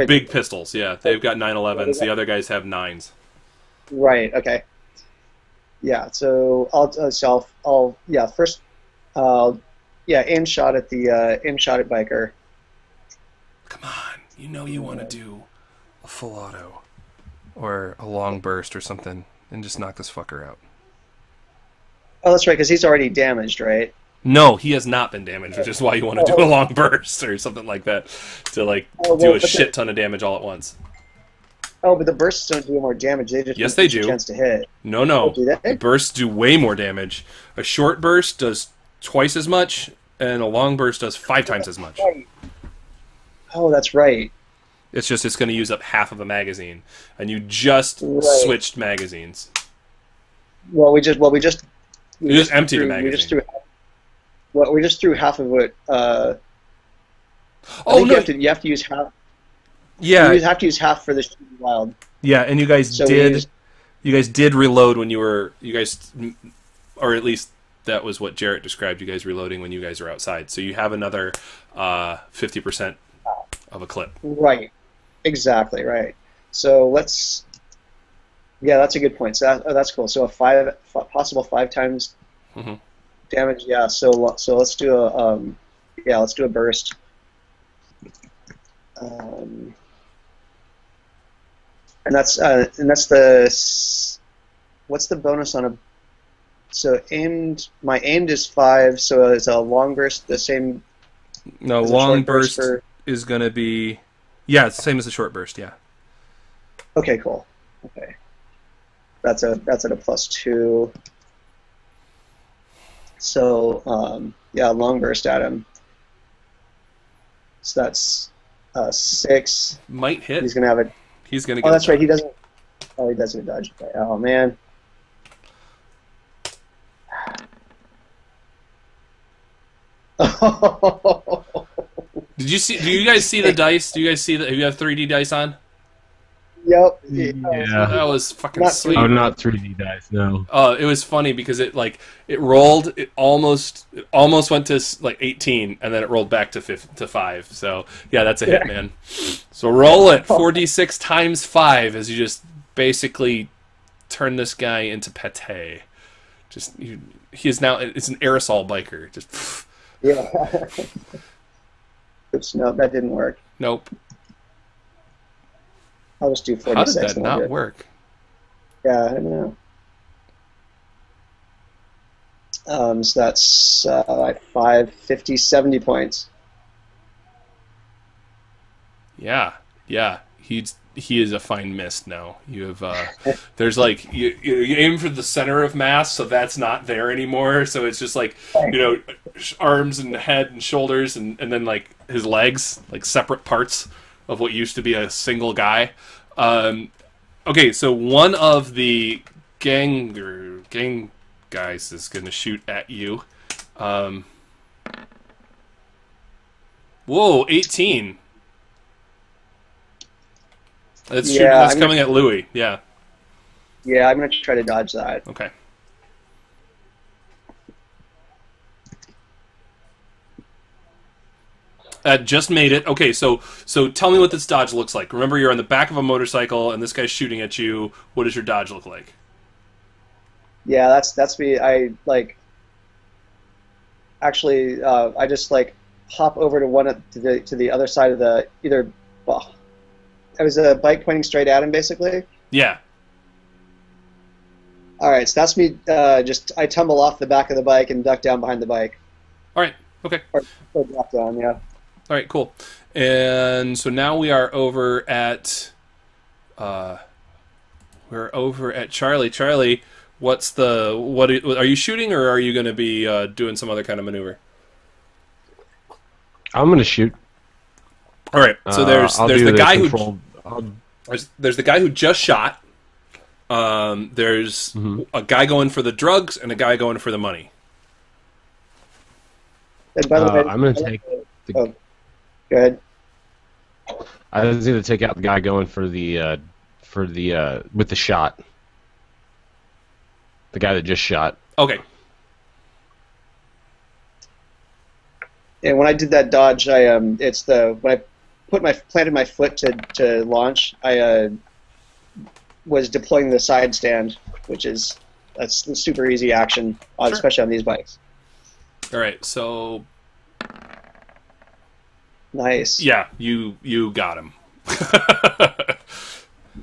big pistols. Yeah, they've got 911s. The other guys have 9s. Right. Okay. Yeah. So I'll first aim shot at biker. Come on, you want to do a full auto or a long burst or something and just knock this fucker out. Oh, that's right, because he's already damaged, right? No, he has not been damaged, which is why you want to do a long burst or something like that to do a shit ton of damage all at once. Oh, but the bursts don't do more damage. They just yes, they do. A chance to hit. No. Oh, do they? The bursts do way more damage. A short burst does twice as much, and a long burst does 5 times as much. Right. Oh, that's right. It's just it's going to use up half of a magazine, and you just switched magazines. Well, we just emptied a magazine. We just threw half of it. Oh no! You have to use half. Yeah, you have to use half for the shooting wild. Yeah, and you guys you guys did reload when or at least that was what Jarrett described. You guys reloading when you guys are outside, so you have another 50% of a clip. Right, exactly right. So yeah, that's a good point. So that's cool. So possible 5 times damage. Yeah. So let's do a let's do a burst. And that's what's the bonus on a? So my aimed is 5. So it's a long burst. The same. No, long burst is going to be. Yeah, it's the same as a short burst. Yeah. Okay. Cool. Okay. That's at a +2. So yeah, long burst at him. So that's 6. Might hit. He's gonna have a. He's gonna get. Oh, that's right. He doesn't. Oh, he doesn't dodge. Oh man. Did you see? Do you guys see the dice? Do you guys see that? You have 3D dice on? Yep. Yeah. That was fucking sweet. Oh, not 3D dice. No. Oh, it was funny because it rolled. It almost went to like 18, and then it rolled back to 5. So yeah, that's a hit, man. So roll it 4d6 times 5 as you just basically turn this guy into pate. He is now. It's an aerosol biker. Just. Yeah. Oops, no, that didn't work. Nope. I'll just do 46. How did that not work? Yeah, I don't know. So that's like 5, 50, 70 points. Yeah. He is a fine mist now. You have there's like you aim for the center of mass, so that's not there anymore. So it's just like arms and head and shoulders and then like his legs, like separate parts of what used to be a single guy. Okay, so one of the gang guys is going to shoot at you. Whoa, 18. That's coming at Louis. Yeah. Yeah, I'm going to try to dodge that. Okay. Just made it. Okay, so tell me what this dodge looks like. Remember, you're on the back of a motorcycle, and this guy's shooting at you. What does your dodge look like? Yeah, that's me. I actually I just hop over to the other side of the either. Well, it was a bike pointing straight at him, basically. Yeah. All right, so that's me. I tumble off the back of the bike and duck down behind the bike. All right. Okay. Or drop down. Yeah. All right, cool. And so now we are over at Charlie. Charlie, what are you shooting, or are you going to be doing some other kind of maneuver? I'm going to shoot. All right. So there's the guy there's the guy who just shot. There's a guy going for the drugs and a guy going for the money. And by the way, I'm going to take. Go ahead. I was going to take out the guy going for the with the shot. The guy that just shot. Okay. And when I did that dodge, when I planted my foot to launch, I was deploying the side stand, that's a super easy action, especially on these bikes. All right, so. Nice. Yeah, you got him.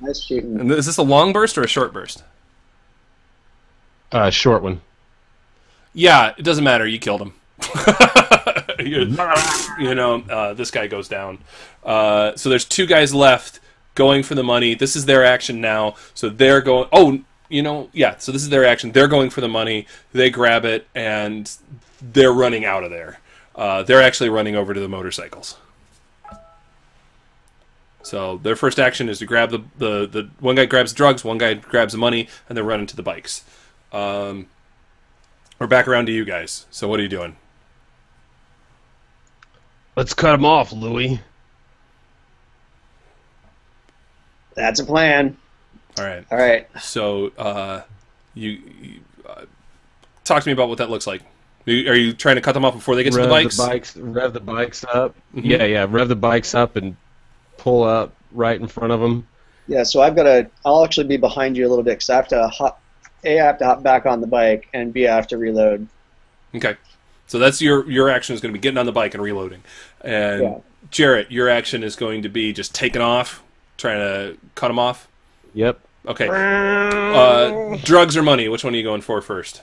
Nice shooting. And is this a long burst or a short burst? Short one. Yeah, it doesn't matter. You killed him. This guy goes down. So there's 2 guys left going for the money. This is their action now. So they're going. So this is their action. They're going for the money. They grab it and they're running out of there. They're actually running over to the motorcycles. So their first action is to grab the one guy grabs drugs, one guy grabs the money, and they're running to the bikes. We're back around to you guys. So what are you doing? Let's cut him off, Louie. That's a plan. All right. All right. So you talk to me about what that looks like. Are you trying to cut them off before they get to the bikes? Rev the bikes up. Mm-hmm. Yeah. Rev the bikes up and pull up right in front of them. Yeah. So I'll actually be behind you a little bit because I have to hop back on the bike, and B, I have to reload. Okay. So that's your action is going to be getting on the bike and reloading. And Jarrett, your action is going to be just taking off, trying to cut them off. Yep. Okay. Drugs or money? Which one are you going for first?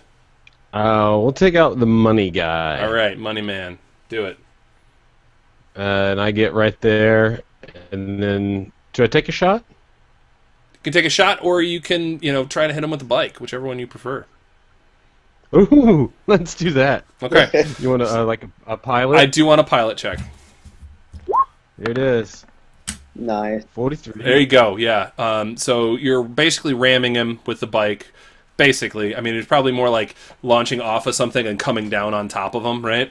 We'll take out the money guy. All right, money man. Do it. And I get right there, and then do I take a shot? You can take a shot, or you can, try to hit him with the bike, whichever one you prefer. Ooh, let's do that. Okay. You want a pilot? I do want a pilot check. Here it is. Nice. 43. There you go. Yeah. So you're basically ramming him with the bike. Basically, I mean, it's probably more like launching off of something and coming down on top of him, right?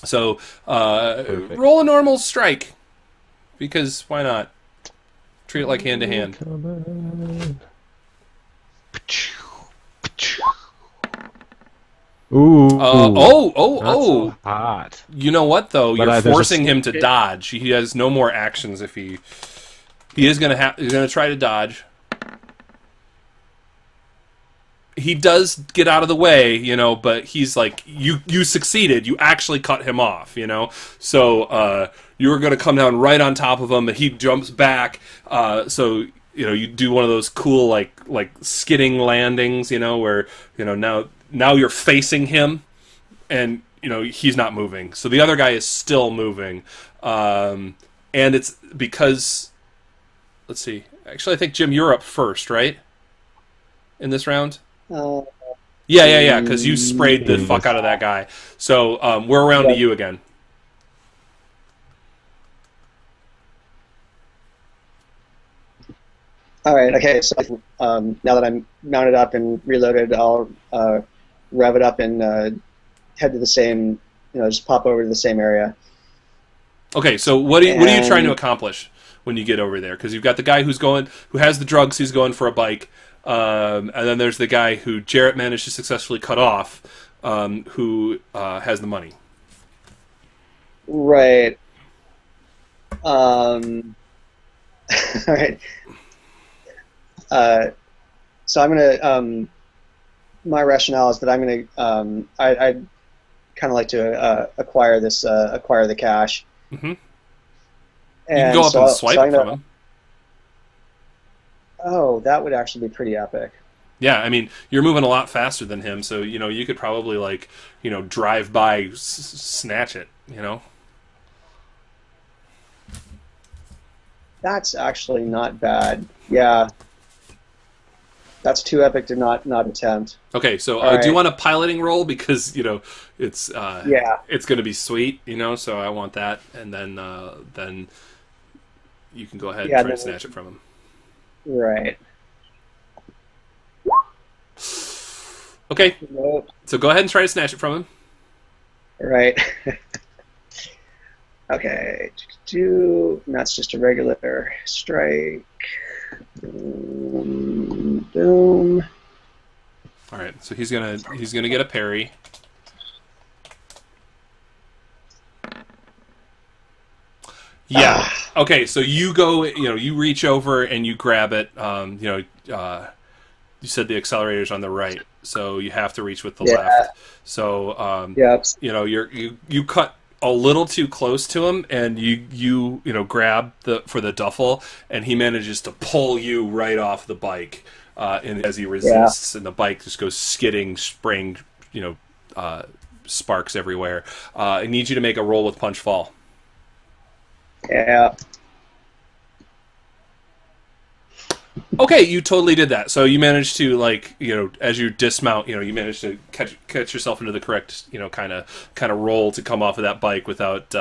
So roll a normal strike, because why not? Treat it like hand to hand. Ooh. Oh. Hot. You know what though? You're forcing him to dodge. He has no more actions if he is going to he's going to try to dodge. He does get out of the way, but he's like, you succeeded. You actually cut him off, So you were going to come down right on top of him, but he jumps back. So you do one of those cool like skidding landings, where now you're facing him, and he's not moving. So the other guy is still moving, and it's because, let's see. Actually, I think Jim, you're up first, right? In this round. Yeah. Because you sprayed the fuck out of that guy. So we're around to you again. All right. Okay. So now that I'm mounted up and reloaded, I'll rev it up and head to the same. Just pop over to the same area. Okay. So what are you trying to accomplish when you get over there? Because you've got the guy who has the drugs. He's going for a bike. And then there's the guy who Jarrett managed to successfully cut off, who has the money. Right. All right. So I'm gonna. My rationale is that I'm gonna. I'd kind of like to acquire the cash. Mm-hmm. You can go up and swipe from him. Oh, that would actually be pretty epic. Yeah, I mean, you're moving a lot faster than him, so you could probably drive by, snatch it. That's actually not bad. Yeah, that's too epic to not attempt. Okay, so do you want a piloting roll, because it's it's going to be sweet, So I want that, and then you can go ahead and try to snatch it from him. Right. Okay. So go ahead and try to snatch it from him. Right. Okay. And that's just a regular strike. Boom. All right. So he's gonna get a parry. Yeah. Okay. So you go. You reach over and you grab it. You said the accelerator's on the right, so you have to reach with the left. So you cut a little too close to him, and you grab for the duffel, and he manages to pull you right off the bike, as he resists, and the bike just goes skidding, spraying, sparks everywhere. I need you to make a roll with punch fall. Yeah. Okay, you totally did that. So you managed to, like, you know, as you dismount, you know, you managed to catch yourself into the correct, you know, kind of roll to come off of that bike without,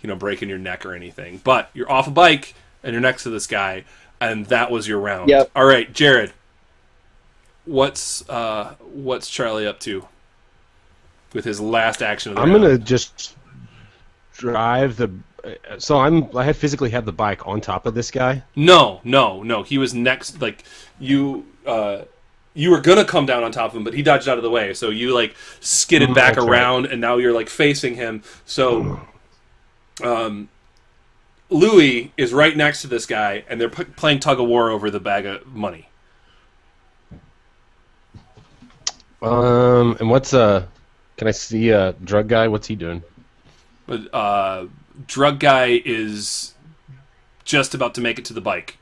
you know, breaking your neck or anything. But you're off a bike and you're next to this guy, and that was your round. Yep. All right, Jared. What's Charlie up to with his last action of the round? I'm gonna just drive the. So I physically have the bike on top of this guy. No. He was next. Like you were gonna come down on top of him, but he dodged out of the way. So you like skidded back around, and now you're like facing him. So, Louis is right next to this guy, and they're playing tug of war over the bag of money. And what's Can I see a drug guy? What's he doing? Drug guy is just about to make it to the bike.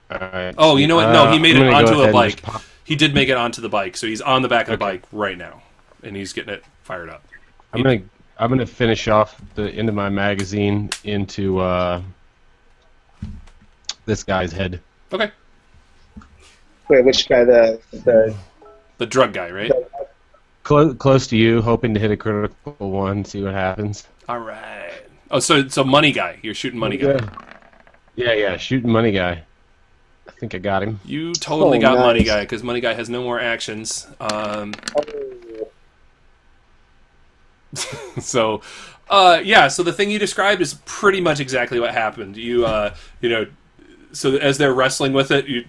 All right. Oh, you know what? No, he made it onto a bike. He did make it onto the bike, so he's on the back of the bike right now, and he's getting it fired up. I'm gonna finish off the end of my magazine into this guy's head. Okay. Wait, which guy? The drug guy, right? Close to you, hoping to hit a critical one, see what happens. All right. Oh, so money guy. You're shooting money guy. Yeah, shooting money guy. I think I got him. You totally got money guy, because money guy has no more actions. So the thing you described is pretty much exactly what happened. You know, so as they're wrestling with it, you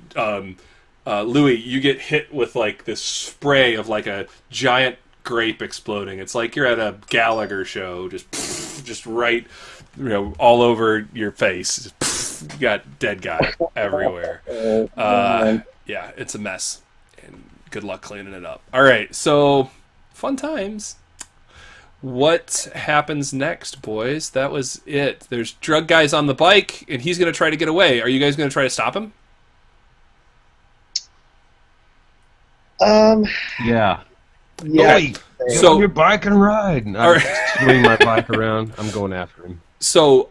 Louis, you get hit with like this spray of like a giant grape exploding. It's like you're at a Gallagher show, just right, you know, all over your face. You got dead guy everywhere. Yeah, it's a mess. And good luck cleaning it up. All right, so fun times. What happens next, boys? That was it. There's drug guys on the bike, and he's going to try to get away. Are you guys going to try to stop him? Yeah. Okay. So your bike and ride. I'm swinging my bike around. I'm going after him. So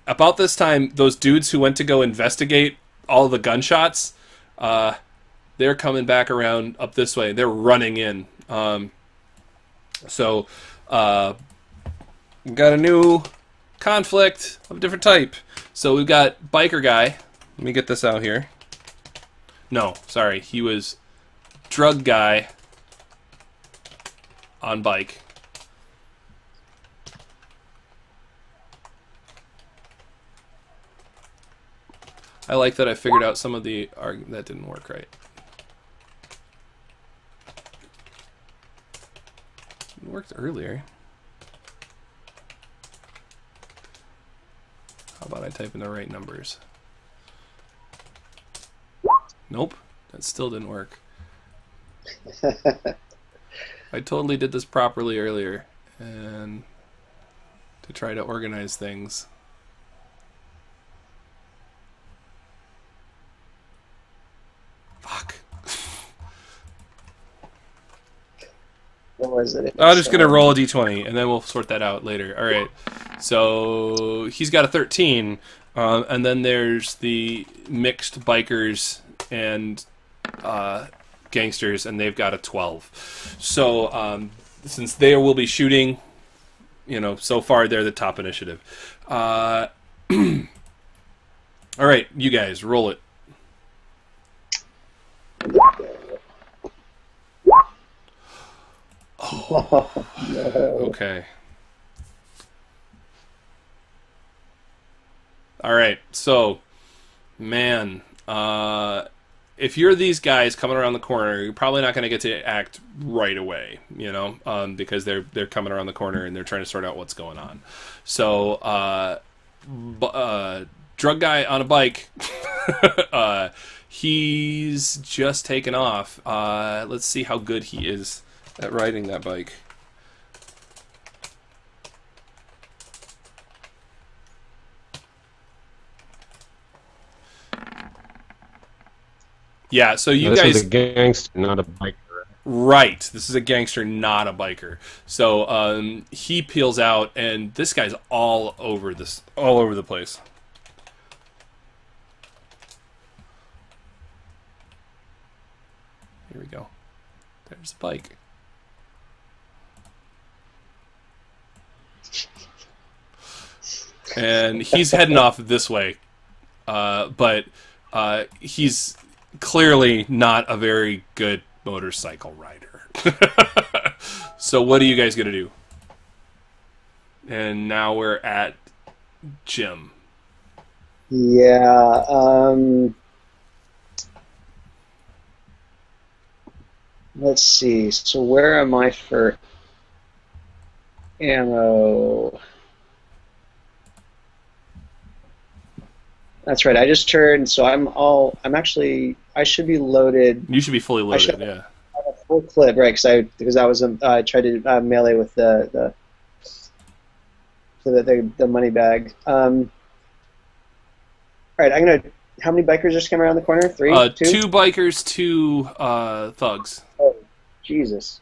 about this time, those dudes who went to go investigate all the gunshots, they're coming back around up this way. They're running in. So we've got a new conflict of a different type. So we've got biker guy. Let me get this out here. No, sorry, he was drug guy on bike. I like that I figured out some of the argument that didn't work right. It worked earlier. How about I type in the right numbers? Nope, that still didn't work. I totally did this properly earlier, and to try to organize things. Fuck. What was it? I'm just gonna roll a d20, and then we'll sort that out later. All right. So he's got a 13, and then there's the mixed bikers and gangsters, and they've got a 12. So since they will be shooting, you know, so far they're the top initiative. All right, you guys, roll it. Oh, no. Okay. All right, so, man, if you're these guys coming around the corner, you're probably not going to get to act right away, you know, because they're coming around the corner and they're trying to sort out what's going on. So, drug guy on a bike, he's just taken off. Let's see how good he is at riding that bike. Yeah, so you guys... This is a gangster, not a biker. Right, this is a gangster, not a biker. So he peels out, and this guy's all over the place. Here we go. There's the bike. And he's heading off this way. But he's clearly not a very good motorcycle rider. So what are you guys going to do? And now we're at Jim. Yeah. Let's see. So where am I for ammo? That's right. I just turned, so I should be loaded. You should be fully loaded, yeah. A full clip, right? Because I was tried to melee with the money bag. All right, I'm gonna. How many bikers just came around the corner? 3, 2? 2 bikers, 2 thugs. Oh, Jesus!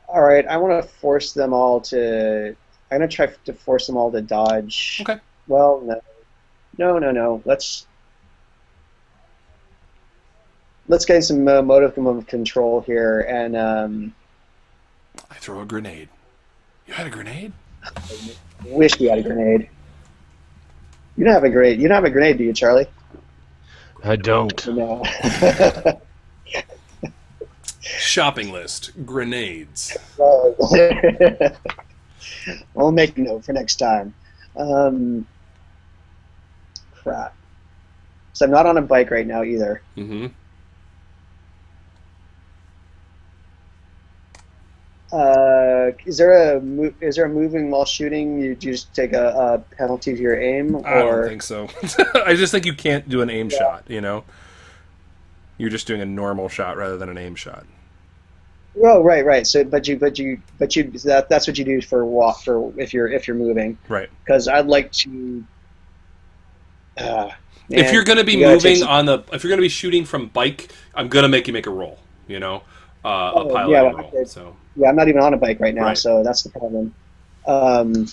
All right, I want to force them all to. I'm gonna try to force them all to dodge. Okay. Well, no. Let's get some modicum of control here, and I throw a grenade. You had a grenade? I wish we had a grenade. You don't have a grenade. You don't have a grenade, do you, Charlie? I don't. No. Shopping list: grenades. We'll make a note for next time. Crap. So I'm not on a bike right now either. Mm-hmm. Is there a moving while shooting? You just take a penalty to your aim? Or? I don't think so. I just think you can't do an aim shot. You know, you're just doing a normal shot rather than an aim shot. Oh, right. So, but that's what you do for if you're moving. Right. Because I'd like to. Man, if you're going to be moving if you're going to be shooting from bike, I'm going to make you make a roll. You know, a pilot roll. So. Yeah, I'm not even on a bike right now, so that's the problem. I'm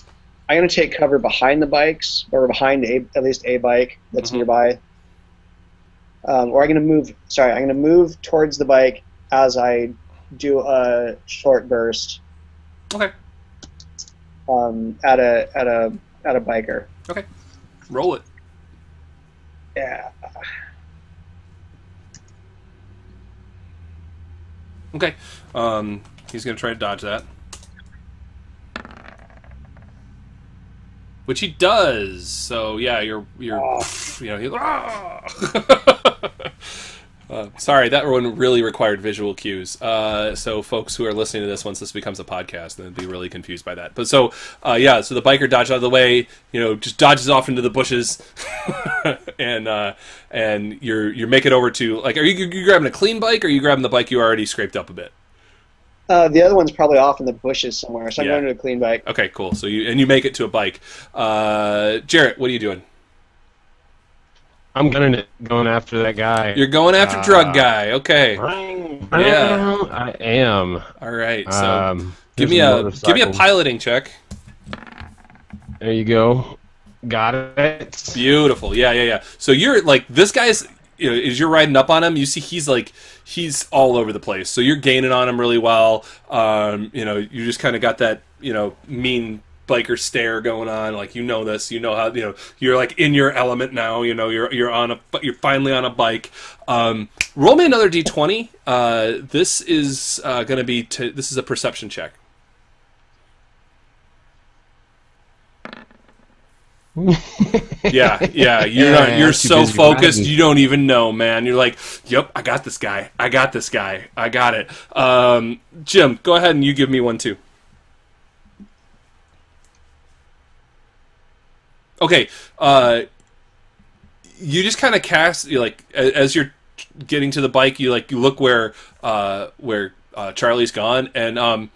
going to take cover behind the bikes, or behind at least a bike that's nearby. Or I'm going to move. Sorry, I'm going to move towards the bike as I do a short burst. Okay. At a biker. Okay. Roll it. Yeah. Okay. He's going to try to dodge that. Which he does. So yeah, you're sorry, that one really required visual cues. So folks who are listening to this, once this becomes a podcast, they'll be really confused by that. But so so the biker dodges out of the way, just dodges off into the bushes, and you're making over to, like, are you grabbing a clean bike, or are you grabbing the bike you already scraped up a bit? The other one's probably off in the bushes somewhere, so I'm going to a clean bike. Okay, cool. So you make it to a bike. Jarrett, what are you doing? I'm going after that guy. You're going after drug guy. Okay. Yeah, I am. All right. So give me a piloting check. There you go. Got it. Beautiful. Yeah. So you're like, this guy's, as you're riding up on him, you see he's all over the place. So you're gaining on him really well. You just kind of got that, mean biker stare going on. Like, this, how, you're like in your element now. You're finally on a bike. Roll me another D20. This is going to be this is a perception check. Yeah, you're so focused, you don't even know, man. You're like, yep, I got this guy, I got it. Jim, go ahead and you give me one too. Okay, you just kind of cast, as you're getting to the bike, you look where Charlie's gone, and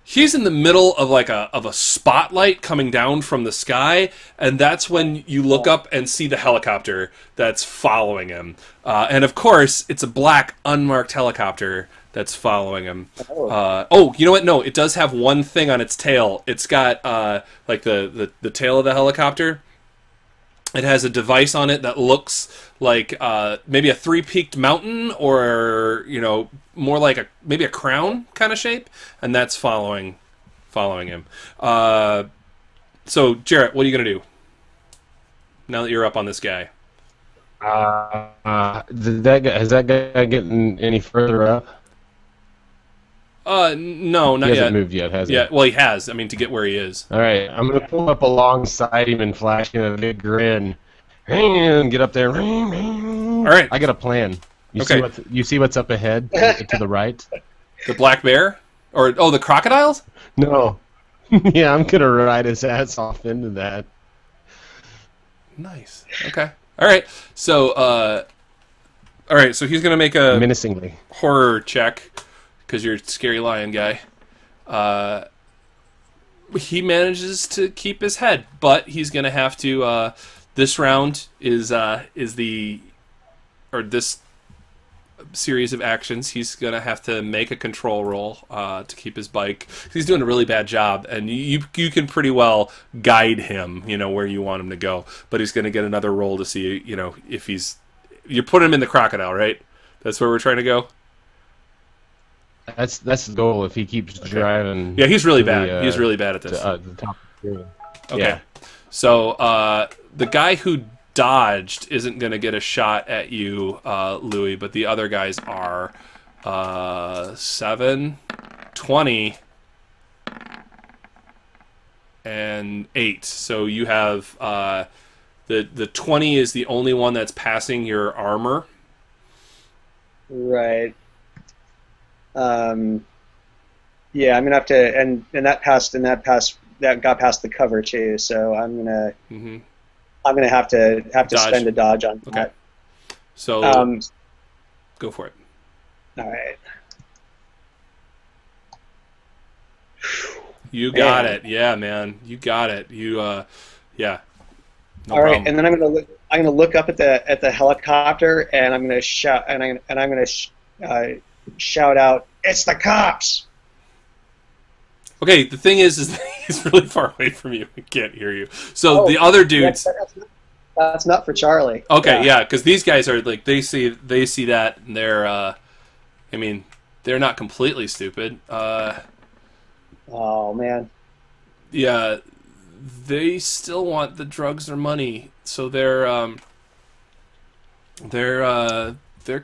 he's in the middle of a spotlight coming down from the sky, and that's when you look up and see the helicopter that's following him. And of course, it's a black unmarked helicopter that's following him. You know what? No, it does have one thing on its tail. It's got the tail of the helicopter It has a device on it that looks like maybe a three-peaked mountain, or more like maybe a crown kind of shape, and that's following him. So Jarrett, what are you gonna do now that you're up on this guy? Has that guy getting any further up? No, not yet. He hasn't moved yet, has he? Yeah, well, he has. I mean, to get where he is. All right, I'm gonna pull up alongside him and flash him a big grin. And get up there. All right, I got a plan. You see what's up ahead to the right? The black bear, or the crocodiles? No. Yeah, I'm gonna ride his ass off into that. Nice. Okay. All right. So, he's gonna make a menacingly horror check because you're a scary lion guy. He manages to keep his head, but he's gonna have to. This round is this series of actions. He's gonna have to make a control roll to keep his bike. He's doing a really bad job, and you can pretty well guide him, where you want him to go. But he's gonna get another roll to see, if you put him in the crocodile, right? That's where we're trying to go. That's the goal. If he keeps driving, yeah, he's really bad. He's really bad at this. The top of okay, yeah. So the guy who dodged isn't going to get a shot at you, Louis, but the other guys are 7, 20, and 8. So you have the 20 is the only one that's passing your armor. Right. Yeah, I'm gonna have to, and that got past the cover too. So I'm gonna. Mm-hmm. I'm going to have to spend a dodge on that. Okay. So, go for it. All right. You got it. Yeah, man. You got it. Yeah. No all right, problem. And then I'm going to look up at the helicopter, and I'm going to shout, and I'm going to shout out, "It's the cops!" Okay, the thing is he's really far away from you. He can't hear you. So the other dudes... That's not for Charlie. Okay, yeah, because these guys are, like, they see that, and they're, they're not completely stupid. Oh, man. Yeah, they still want the drugs or money, so they're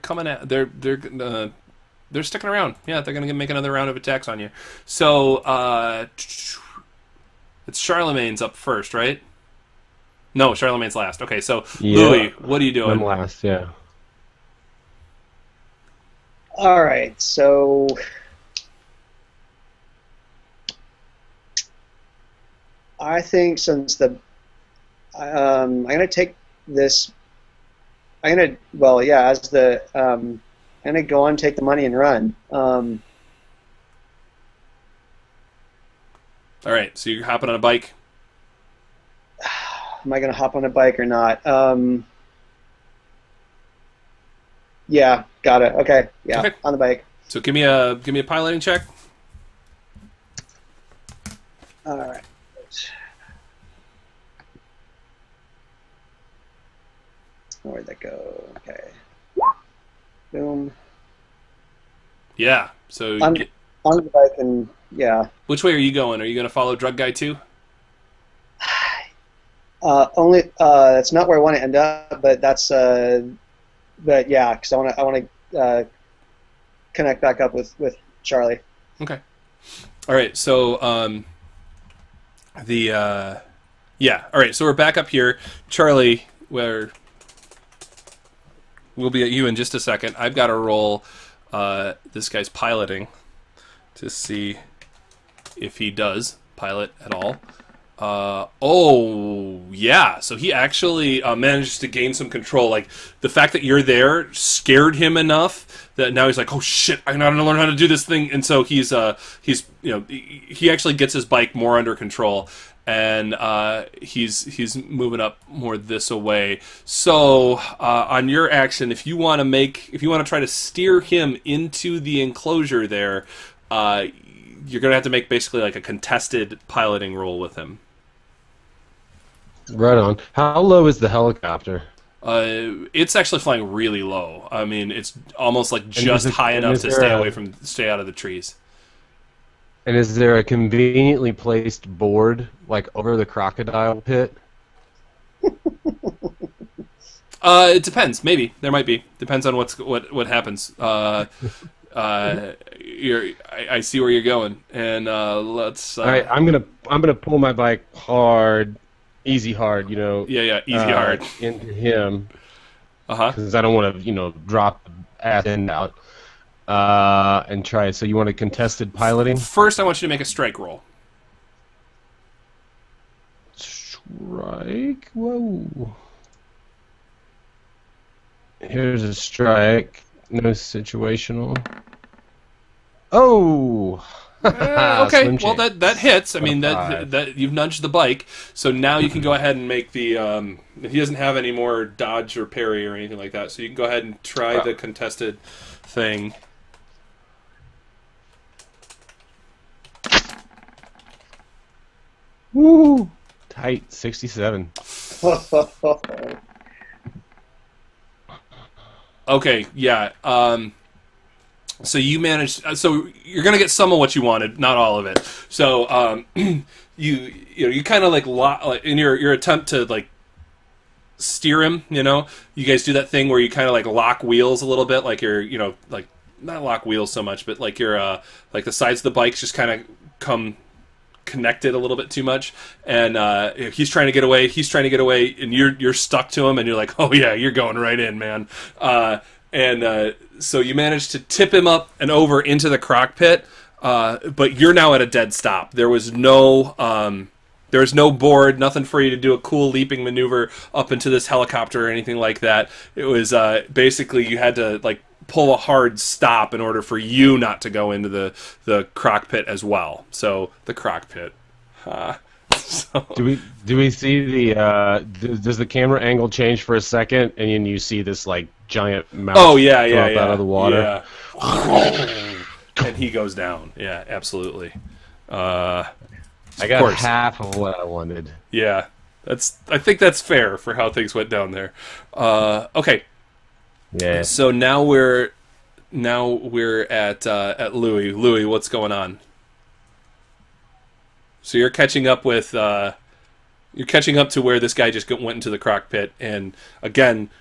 coming at... They're sticking around. Yeah, they're going to make another round of attacks on you. So, it's Charlemagne's up first, right? No, Charlemagne's last. Okay, so, yeah. Louis, what are you doing? I'm last, yeah. All right, so... I think since I'm going to take this... I'm going to go on, take the money, and run. All right, so you're hopping on a bike? Am I going to hop on a bike or not? Yeah, got it. Okay, yeah, okay. On the bike. So give me a piloting check. All right. Where'd that go? Okay. Boom. Yeah. So on the bike, and yeah. Which way are you going? Are you going to follow Drug Guy too? That's not where I want to end up, but that's but yeah, because I want to connect back up with Charlie. Okay. All right. So yeah. All right. So we're back up here, Charlie. Where we'll be at you in just a second. I've got to roll this guy's piloting to see if he does pilot at all. Oh, yeah. So he actually managed to gain some control. Like, the fact that you're there scared him enough that now he's like, oh, shit, I gotta learn how to do this thing. And so he actually gets his bike more under control. And he's moving up more this way. So on your action, if you want to try to steer him into the enclosure there, you're gonna have to make basically like a contested piloting roll with him. Right on. How low is the helicopter? It's actually flying really low. I mean, it's almost like just high enough to stay out of the trees. And is there a conveniently placed board like over the crocodile pit? It depends. Maybe there might be. Depends on what happens. I see where you're going, and let's. All right, I'm gonna pull my bike hard, easy hard. You know. Yeah, easy hard into him. Because I don't want to, drop the ass end out. And try it. So you want a contested piloting? First, I want you to make a strike roll. Strike? Whoa. Here's a strike. No situational. Oh! Okay, well that hits. I mean that you've nudged the bike, so now you can go ahead and make the. He doesn't have any more dodge or parry or anything like that, so you can go ahead and try the contested thing. Woo! Tight 67. Okay, yeah. So you managed. So you're gonna get some of what you wanted, not all of it. So you kind of like in your attempt to like steer him. You guys do that thing where you kind of like lock wheels a little bit, like you're like not lock wheels so much, but like your like the sides of the bikes just kind of come connected a little bit too much, and he's trying to get away, and you're stuck to him, and you're like, oh yeah, you're going right in, man. So you managed to tip him up and over into the crock pit, but you're now at a dead stop. There was no board, nothing for you to do a cool leaping maneuver up into this helicopter or anything like that. It was basically you had to like pull a hard stop in order for you not to go into the crock pit as well. So the crock pit. So. Do we see the does the camera angle change for a second and then you see this like giant mouth out of the water? Yeah. And he goes down. Yeah, absolutely. I got half of what I wanted. Yeah. I think that's fair for how things went down there. Okay. Yeah. So now we're at Louis. Louis, what's going on? So you're catching up with to where this guy just went into the crock pit, and again,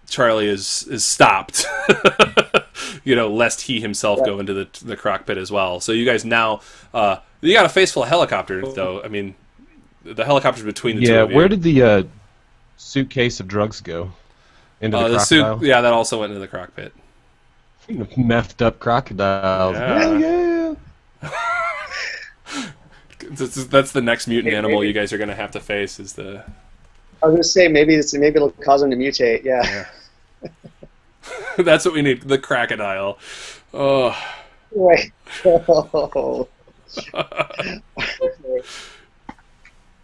Charlie is stopped. Lest he himself go into the crock pit as well. So you guys now you got a face full of helicopters, though. I mean, the helicopters between the two of you. Where did the suitcase of drugs go? Into the crocodile? Yeah, that also went into the crock pit. Messed up crocodiles. Yeah. Yeah. That's the next mutant animal you guys are going to have to face. Is the? I was going to say maybe it'll cause them to mutate. Yeah. That's what we need. The crocodile. Oh. Right. Oh.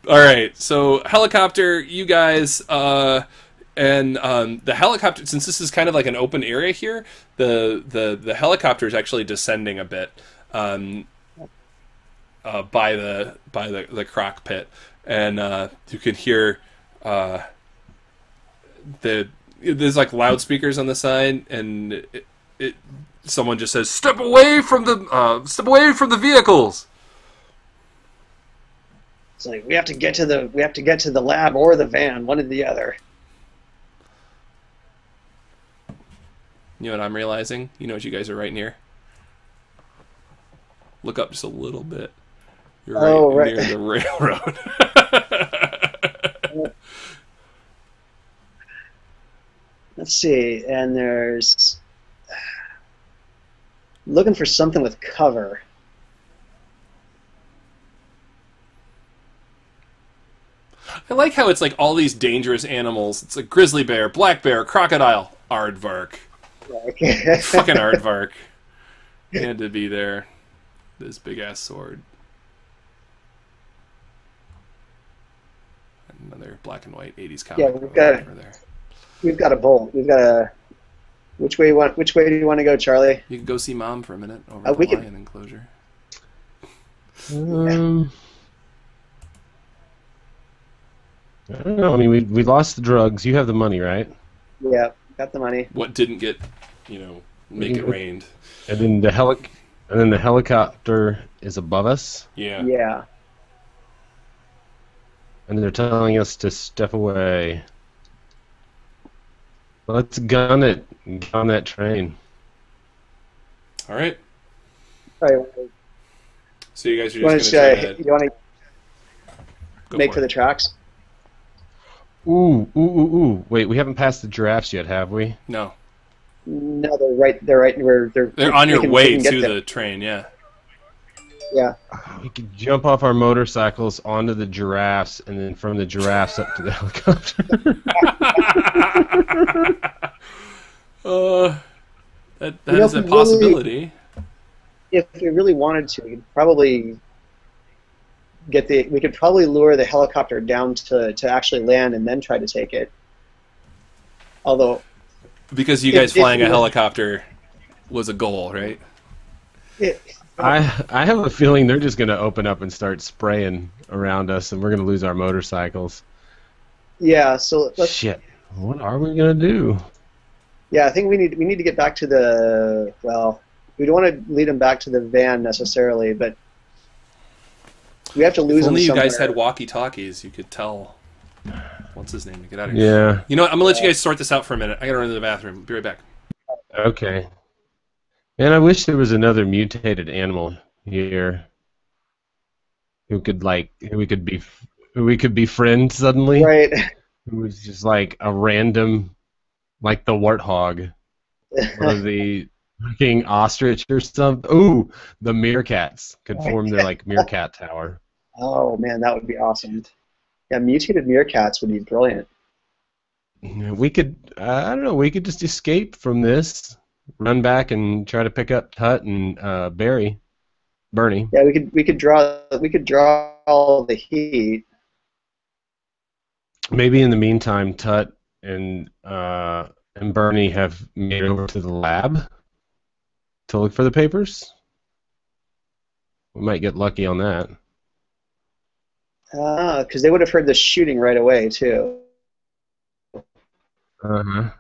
All right. So helicopter, you guys. And the helicopter, since this is kind of like an open area here, the helicopter is actually descending a bit by the crock pit, and you can hear there's like loudspeakers on the side, and someone just says, "Step away from the vehicles." It's like we have to get to the lab or the van, one or the other. You know what I'm realizing? You know what you guys are right near? Look up just a little bit. You're right near the railroad. Let's see, and there's looking for something with cover. I like how it's like all these dangerous animals. It's like grizzly bear, black bear, crocodile, aardvark. Fucking aardvark. He had to be there. This big ass sword. Another black and white 80s comic. Yeah, we've got a bolt. We've got a. Which way do you want to go, Charlie? You can go see Mom for a minute over at the lion enclosure. I don't know. I mean, we lost the drugs. You have the money, right? Yeah, got the money. What didn't get, make it rained? And then the helicopter is above us. Yeah. Yeah. And they're telling us to step away. Let's gun it. Gun that train. All right. All right. So you guys are just going to you want to make for the tracks? Ooh. Wait, we haven't passed the giraffes yet, have we? No. No, they're right. They're on your way to the train. Yeah. Yeah. We could jump off our motorcycles onto the giraffes, and then from the giraffes up to the helicopter. That is a possibility. If we really wanted to, we could probably lure the helicopter down to actually land and then try to take it. Although, because you guys flying a helicopter was a goal, right? I have a feeling they're just going to open up and start spraying around us, and we're going to lose our motorcycles. Yeah. So shit. What are we going to do? Yeah, I think we need to get back to the we don't want to lead them back to the van necessarily, but we have to lose them somewhere. If only you guys had walkie-talkies, you could tell. What's his name to get out of here? Yeah. You know what? I'm gonna let you guys sort this out for a minute. I gotta run to the bathroom. Be right back. Okay. Man, I wish there was another mutated animal here who we could befriend suddenly. Right. Who was just like a random, like the warthog or the fucking ostrich or something. Ooh, the meerkats could form their like meerkat tower. Oh man, that would be awesome. Yeah, mutated meerkats would be brilliant. We could, I don't know, we could just escape from this, run back and try to pick up Tut and Bernie. Yeah, we could draw all the heat. Maybe in the meantime, Tut and Bernie have made it over to the lab to look for the papers. We might get lucky on that. Because they would have heard the shooting right away too. With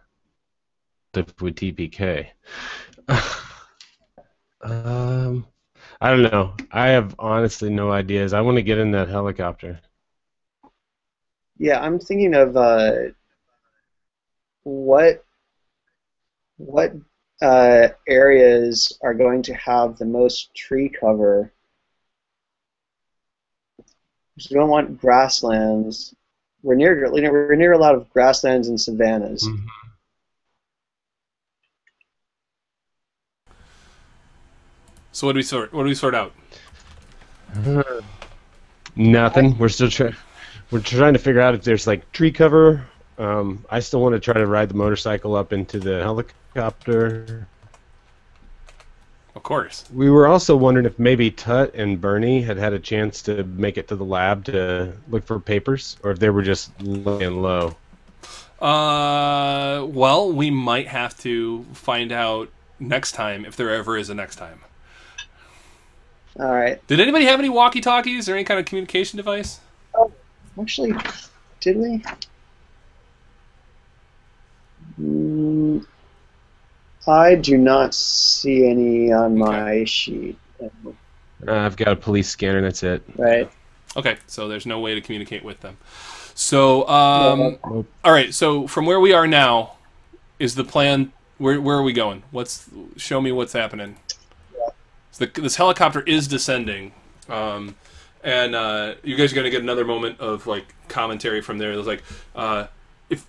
TPK. I don't know. I have honestly no ideas. I want to get in that helicopter. Yeah, I'm thinking of what areas are going to have the most tree cover. We don't want grasslands. We're near a lot of grasslands and savannas. Mm-hmm. So what do we sort out? Nothing. We're trying to figure out if there's like tree cover. I still want to try to ride the motorcycle up into the helicopter. Of course. We were also wondering if maybe Tut and Bernie had a chance to make it to the lab to look for papers, or if they were just laying low. Well, we might have to find out next time, if there ever is a next time. All right. Did anybody have any walkie-talkies or any kind of communication device? Oh, actually, did we? I do not see any on my sheet. I've got a police scanner, that's it. Right. Okay, so there's no way to communicate with them. So, all right, so from where we are now, is the plan, where are we going? Show me what's happening. So this helicopter is descending, and you guys are going to get another moment of like commentary from there. It's like,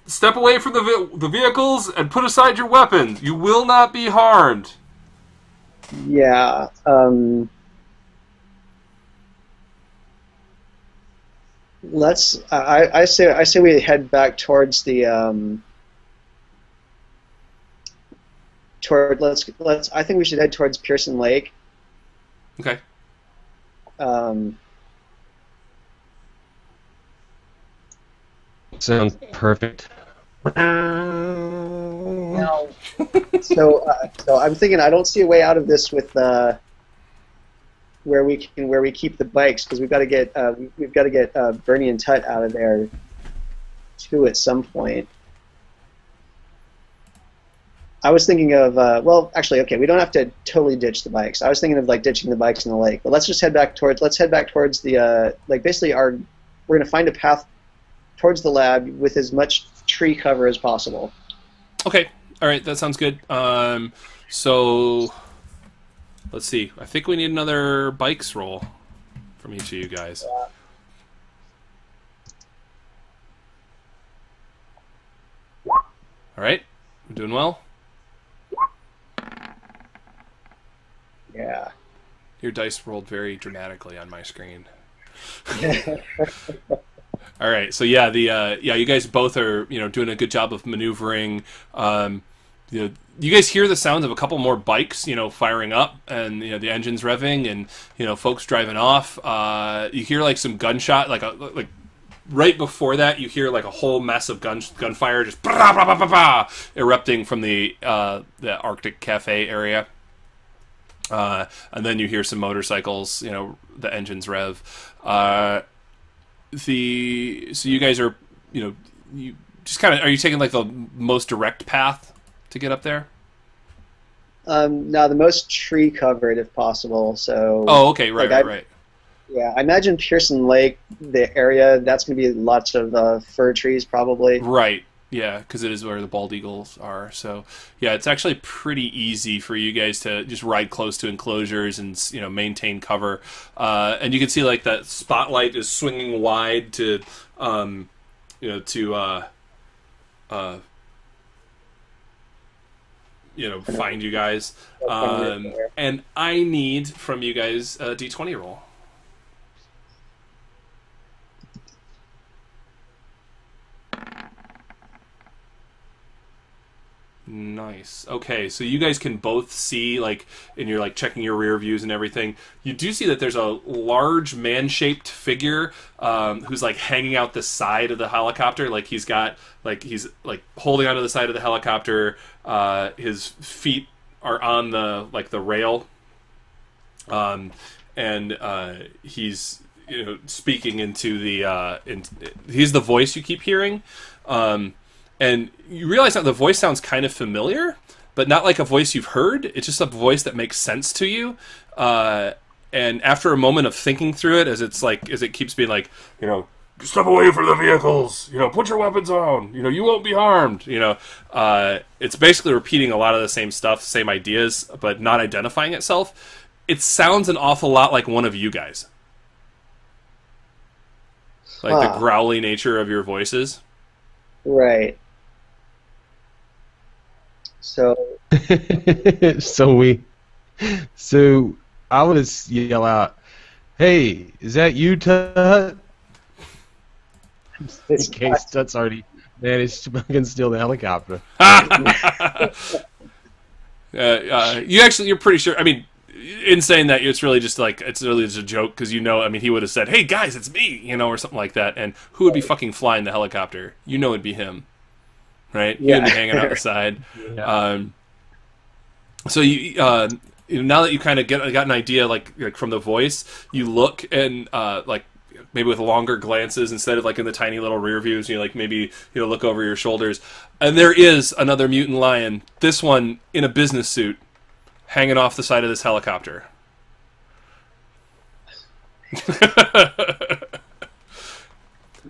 step away from the vehicles and put aside your weapons. You will not be harmed. Yeah. I say we head back towards the I think we should head towards Pearson Lake. Okay. Sounds perfect. No. So I'm thinking I don't see a way out of this with where we keep the bikes, because we've got to get Bernie and Tut out of there two at some point. I was thinking of, well, actually, okay, we don't have to totally ditch the bikes. I was thinking of like ditching the bikes in the lake, but let's just head back towards, the, like basically we're going to find a path towards the lab with as much tree cover as possible. Okay, all right, that sounds good. So, let's see. I think we need another bikes roll from each of you guys. All right, we're doing well. Yeah. Your dice rolled very dramatically on my screen. All right, so yeah, you guys both are doing a good job of maneuvering. You guys hear the sounds of a couple more bikes, firing up, and the engines revving, and folks driving off. You hear like some gunshot, like right before that, you hear like a whole mess of gunfire just erupting from the Arctic Cafe area. And then you hear some motorcycles, the engines rev. So you guys are, you just kind of, are you taking like the most direct path to get up there? No, the most tree covered if possible. So. Oh, okay, right. Yeah, I imagine Pearson Lake, the area, that's going to be lots of fir trees probably. Right. Yeah, because it is where the bald eagles are. So, yeah, it's actually pretty easy for you guys to just ride close to enclosures and maintain cover. And you can see like that spotlight is swinging wide to find you guys. And I need from you guys a D20 roll. Nice. Okay, so you guys can both see, like, and you're like checking your rear views and everything. You do see that there's a large man-shaped figure who's like hanging out the side of the helicopter. Like he's holding onto the side of the helicopter. His feet are on the rail, and he's speaking into the. He's the voice you keep hearing. And you realize that the voice sounds kind of familiar, but not like a voice you've heard. It's just a voice that makes sense to you. And after a moment of thinking through it, as it keeps being like, step away from the vehicles, put your weapons on, you won't be harmed, it's basically repeating a lot of the same stuff, same ideas, but not identifying itself. It sounds an awful lot like one of you guys. Like the growly nature of your voices. Right. So I would yell out, "Hey, is that you, Tut?" In case Tut's already managed to fucking steal the helicopter. You're pretty sure. I mean, in saying that, it's really just a joke because I mean, he would have said, "Hey guys, it's me," or something like that. And who would be fucking flying the helicopter? It'd be him. Right? Yeah. He'd be hanging out the side. Yeah. So you now that you kind of got an idea, like from the voice, you look and maybe with longer glances instead of like in the tiny little rear views, maybe look over your shoulders, and there is another mutant lion. This one in a business suit, hanging off the side of this helicopter.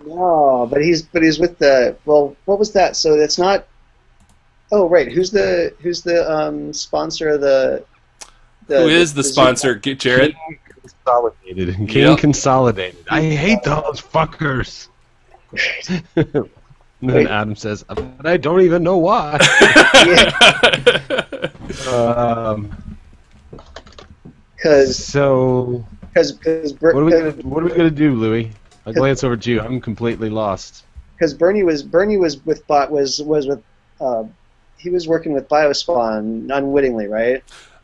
No, but he's with the. Well, what was that? So it's not. Oh, right. Who's the sponsor of the? Who is the sponsor, Jared? King Consolidated. I hate those fuckers. And then Adam says, "But I don't even know why." Because what are we gonna do, Louis? I glance over at you. I'm completely lost. Because Bernie was with he was working with Biospawn unwittingly, right?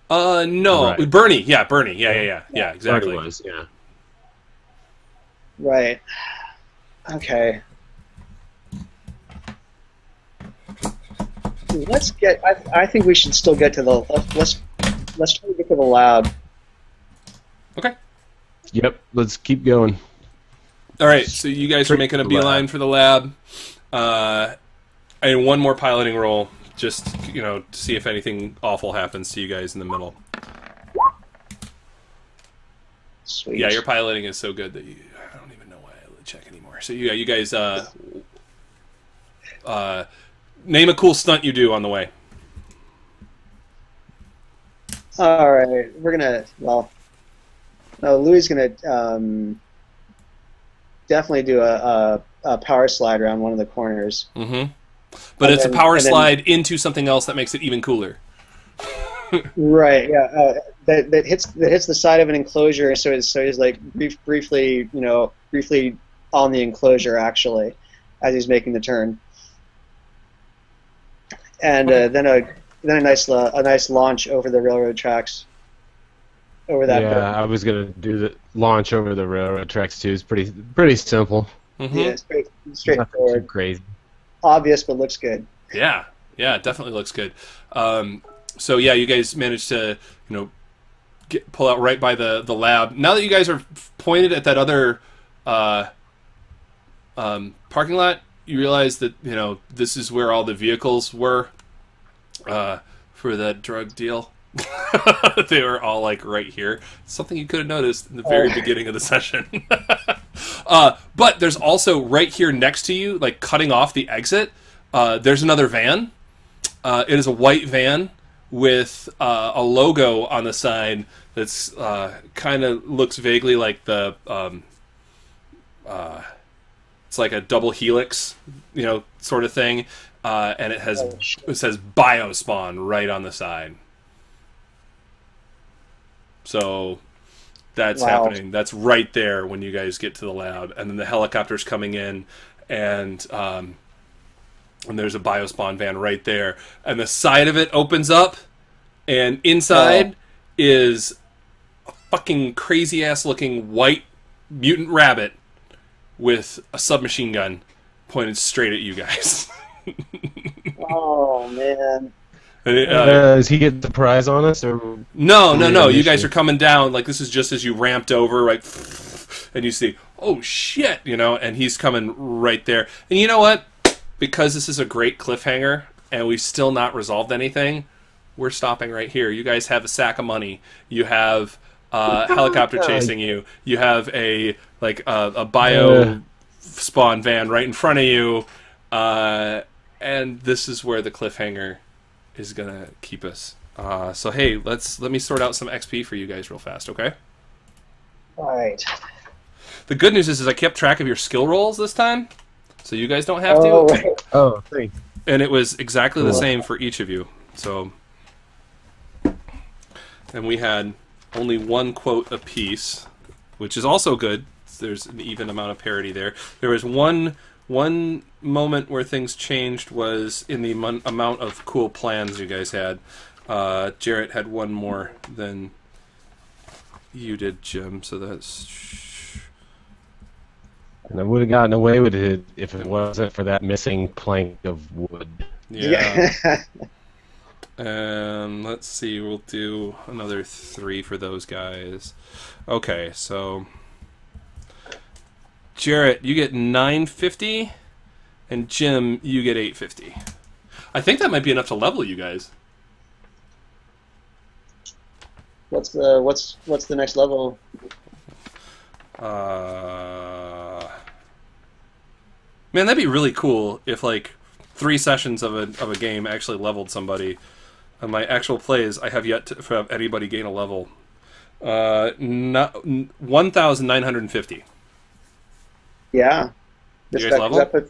No, right. Bernie. Yeah, exactly. Bernie was, yeah. Right. Okay. Let's get. I think we should still get to the. Let's try to get to the lab. Okay. Yep. Let's keep going. All right. So you guys are making a beeline for the lab. And one more piloting roll, just, to see if anything awful happens to you guys in the middle. Sweet. Yeah, your piloting is so good that I don't even know why I check anymore. So you guys, name a cool stunt you do on the way. All right, we're gonna. Well, no, Louis is gonna definitely do a power slide around one of the corners. Mm-hmm. But it's a power slide into something else that makes it even cooler. Right. Yeah. That hits the side of an enclosure, so he's like briefly on the enclosure actually, as he's making the turn, and then a nice launch over the railroad tracks. Over that. Yeah, I was gonna do the launch over the railroad tracks too. It's pretty simple. Mm-hmm. Yeah, it's straightforward. Nothing too crazy. Obvious, but looks good. Yeah, it definitely looks good. So yeah, you guys managed to pull out right by the lab. Now that you guys are pointed at that other parking lot, you realize that this is where all the vehicles were for that drug deal. They were all like right here. Something you could have noticed in the very beginning of the session. But there's also right here next to you, like cutting off the exit, there's another van. It is a white van with a logo on the side that's kind of looks vaguely like the it's like a double helix, sort of thing, and it says Biospawn right on the side. So that's happening. That's right there when you guys get to the lab, and then the helicopter's coming in, and there's a Biospawn van right there, and the side of it opens up, and inside is a fucking crazy ass looking white mutant rabbit with a submachine gun pointed straight at you guys. Oh man. Does he get the prize on us? Or No. You guys are coming down. Like, this is just as you ramped over, right? And you see, oh shit, and he's coming right there. And you know what? Because this is a great cliffhanger, and we've still not resolved anything, we're stopping right here. You guys have a sack of money. You have a helicopter chasing you. You have a bio spawn van right in front of you. And this is where the cliffhanger is gonna keep us. So hey, let me sort out some XP for you guys real fast, okay? All right. The good news is I kept track of your skill rolls this time, so you guys don't have to. Right. Oh, thanks. And it was exactly the same for each of you. So, and we had only one quote apiece, which is also good. There's an even amount of parity there. There was one moment where things changed was in the amount of cool plans you guys had. Jarrett had one more than you did, Jim, so that's... And I would have gotten away with it if it wasn't for that missing plank of wood. Yeah. And let's see, we'll do another 3 for those guys. Okay, so... Jarrett, you get 950, and Jim, you get 850. I think that might be enough to level you guys. What's the next level? Man, that'd be really cool if like 3 sessions of a game actually leveled somebody. On my actual plays, I have yet to have anybody gain a level. 1,950. Yeah. You guys level?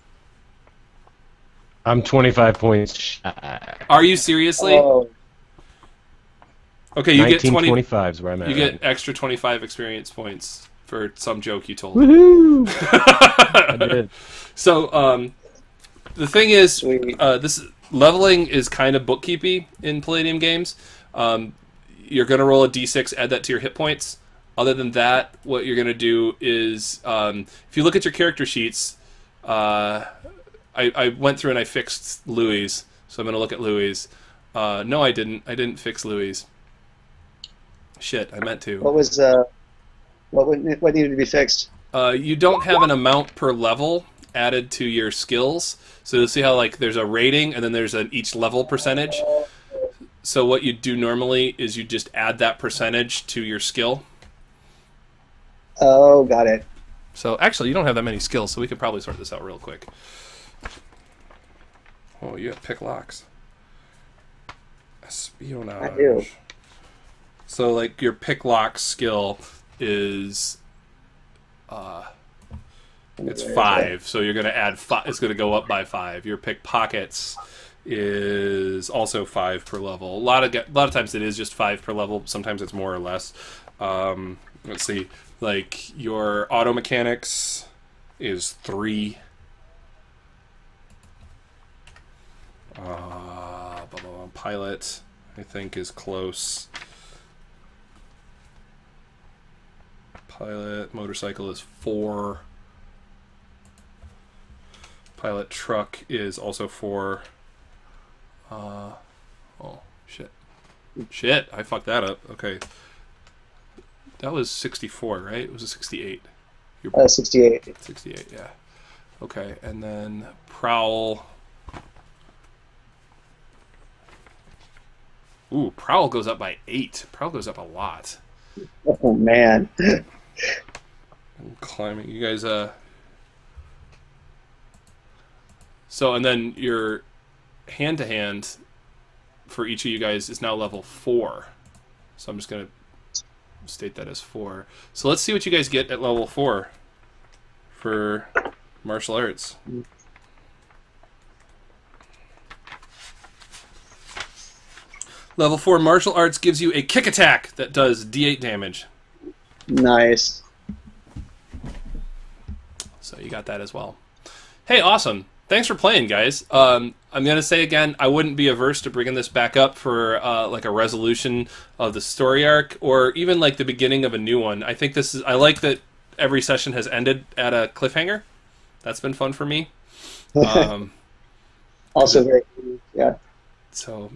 I'm 25 points shy. Are you seriously? Oh. Okay, you get 25 is where I'm at. You get extra 25 experience points for some joke you told. Woohoo! I did. So, the thing is, this leveling is kind of bookkeepy in Palladium games. You're going to roll a d6, add that to your hit points. Other than that, what you're going to do is, if you look at your character sheets, I went through and I fixed Louis, so I'm going to look at Louis. No, I didn't. I didn't fix Louis. Shit, I meant to. What was what needed to be fixed? You don't have an amount per level added to your skills. So you'll see how like there's a rating and then there's an each level percentage. So what you do normally is you just add that percentage to your skill. Oh, got it. So actually, you don't have that many skills, so we could probably sort this out real quick. Oh, you have pick locks. Espionage. I do. So like your pick lock skill is it's 5, so you're going to add 5. It's going to go up by 5. Your pickpockets is also 5 per level. A lot of times it is just 5 per level. Sometimes it's more or less. Let's see, like your auto mechanics is 3. Pilot, I think, is close. Pilot motorcycle is 4. Pilot truck is also 4. Oh shit! Shit! I fucked that up. Okay, that was 64, right? It was a 68. 68. 68, yeah. Okay, and then prowl. Ooh, prowl goes up by 8. Prowl goes up a lot. Oh man. Climbing, you guys. So, and then your hand-to-hand for each of you guys is now level 4. So I'm just going to state that as 4. So let's see what you guys get at level 4 for martial arts. Level 4 martial arts gives you a kick attack that does D8 damage. Nice. So you got that as well. Hey, awesome. Thanks for playing, guys. I'm going to say again, I wouldn't be averse to bringing this back up for like a resolution of the story arc or even like the beginning of a new one. I think this is, I like that every session has ended at a cliffhanger. That's been fun for me. Also very, yeah. So,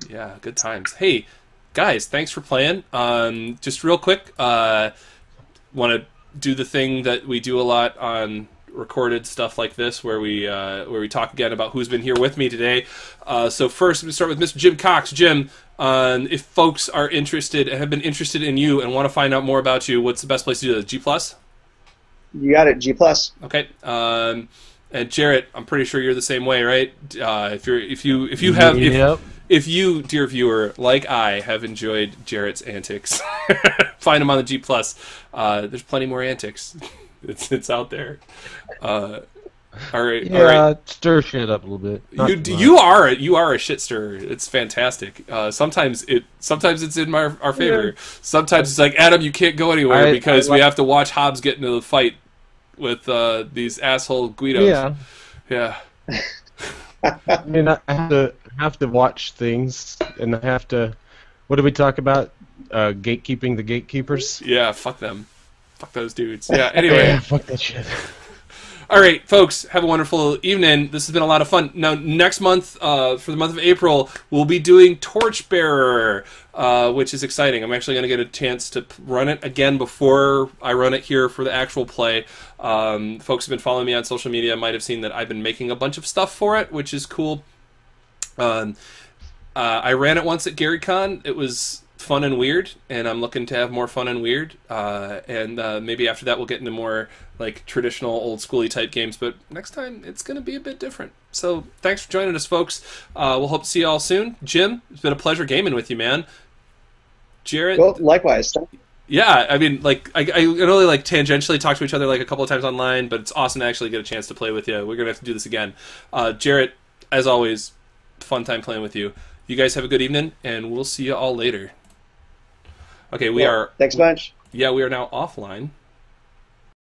yeah, good times. Hey, guys, thanks for playing. Just real quick, want to do the thing that we do a lot on recorded stuff like this, where we talk again about who's been here with me today. So first, we start with Mr. Jim Cox. Jim, if folks are interested and have been interested in you and want to find out more about you, what's the best place to do that? G+? You got it, G+. Okay. And Jarrett, I'm pretty sure you're the same way, right? If you, dear viewer, like I, have enjoyed Jarrett's antics, find him on the G+. There's plenty more antics. It's out there. All right. Yeah, all right. Stir shit up a little bit. You are a shit stirrer. It's fantastic. Sometimes it's in our favor. Yeah. Sometimes it's like, Adam, you can't go anywhere because we have to watch Hobbs get into the fight with these asshole Guidos. Yeah. I mean, I have to watch things, and I have to. What did we talk about? Gatekeeping the gatekeepers. Yeah, fuck them. Fuck those dudes. Yeah, anyway. Yeah, fuck that shit. All right, folks, have a wonderful evening. This has been a lot of fun. Now, next month, for the month of April, we'll be doing Torchbearer, which is exciting. I'm actually going to get a chance to run it again before I run it here for the actual play. Folks who've been following me on social media might have seen that I've been making a bunch of stuff for it, which is cool. I ran it once at GaryCon. It was fun and weird, and I'm looking to have more fun and weird, and maybe after that we'll get into more like traditional old schooly type games, but next time it's going to be a bit different. So thanks for joining us, folks. We'll hope to see you all soon. Jim, it's been a pleasure gaming with you, man. Jarrett, well, likewise. Yeah, I mean, like I only like tangentially talk to each other like a couple of times online, but it's awesome to actually get a chance to play with you. We're gonna have to do this again. Jarrett, as always, fun time playing with you. You guys have a good evening, and we'll see you all later. Okay, we are... Thanks a bunch. Yeah, we are now offline.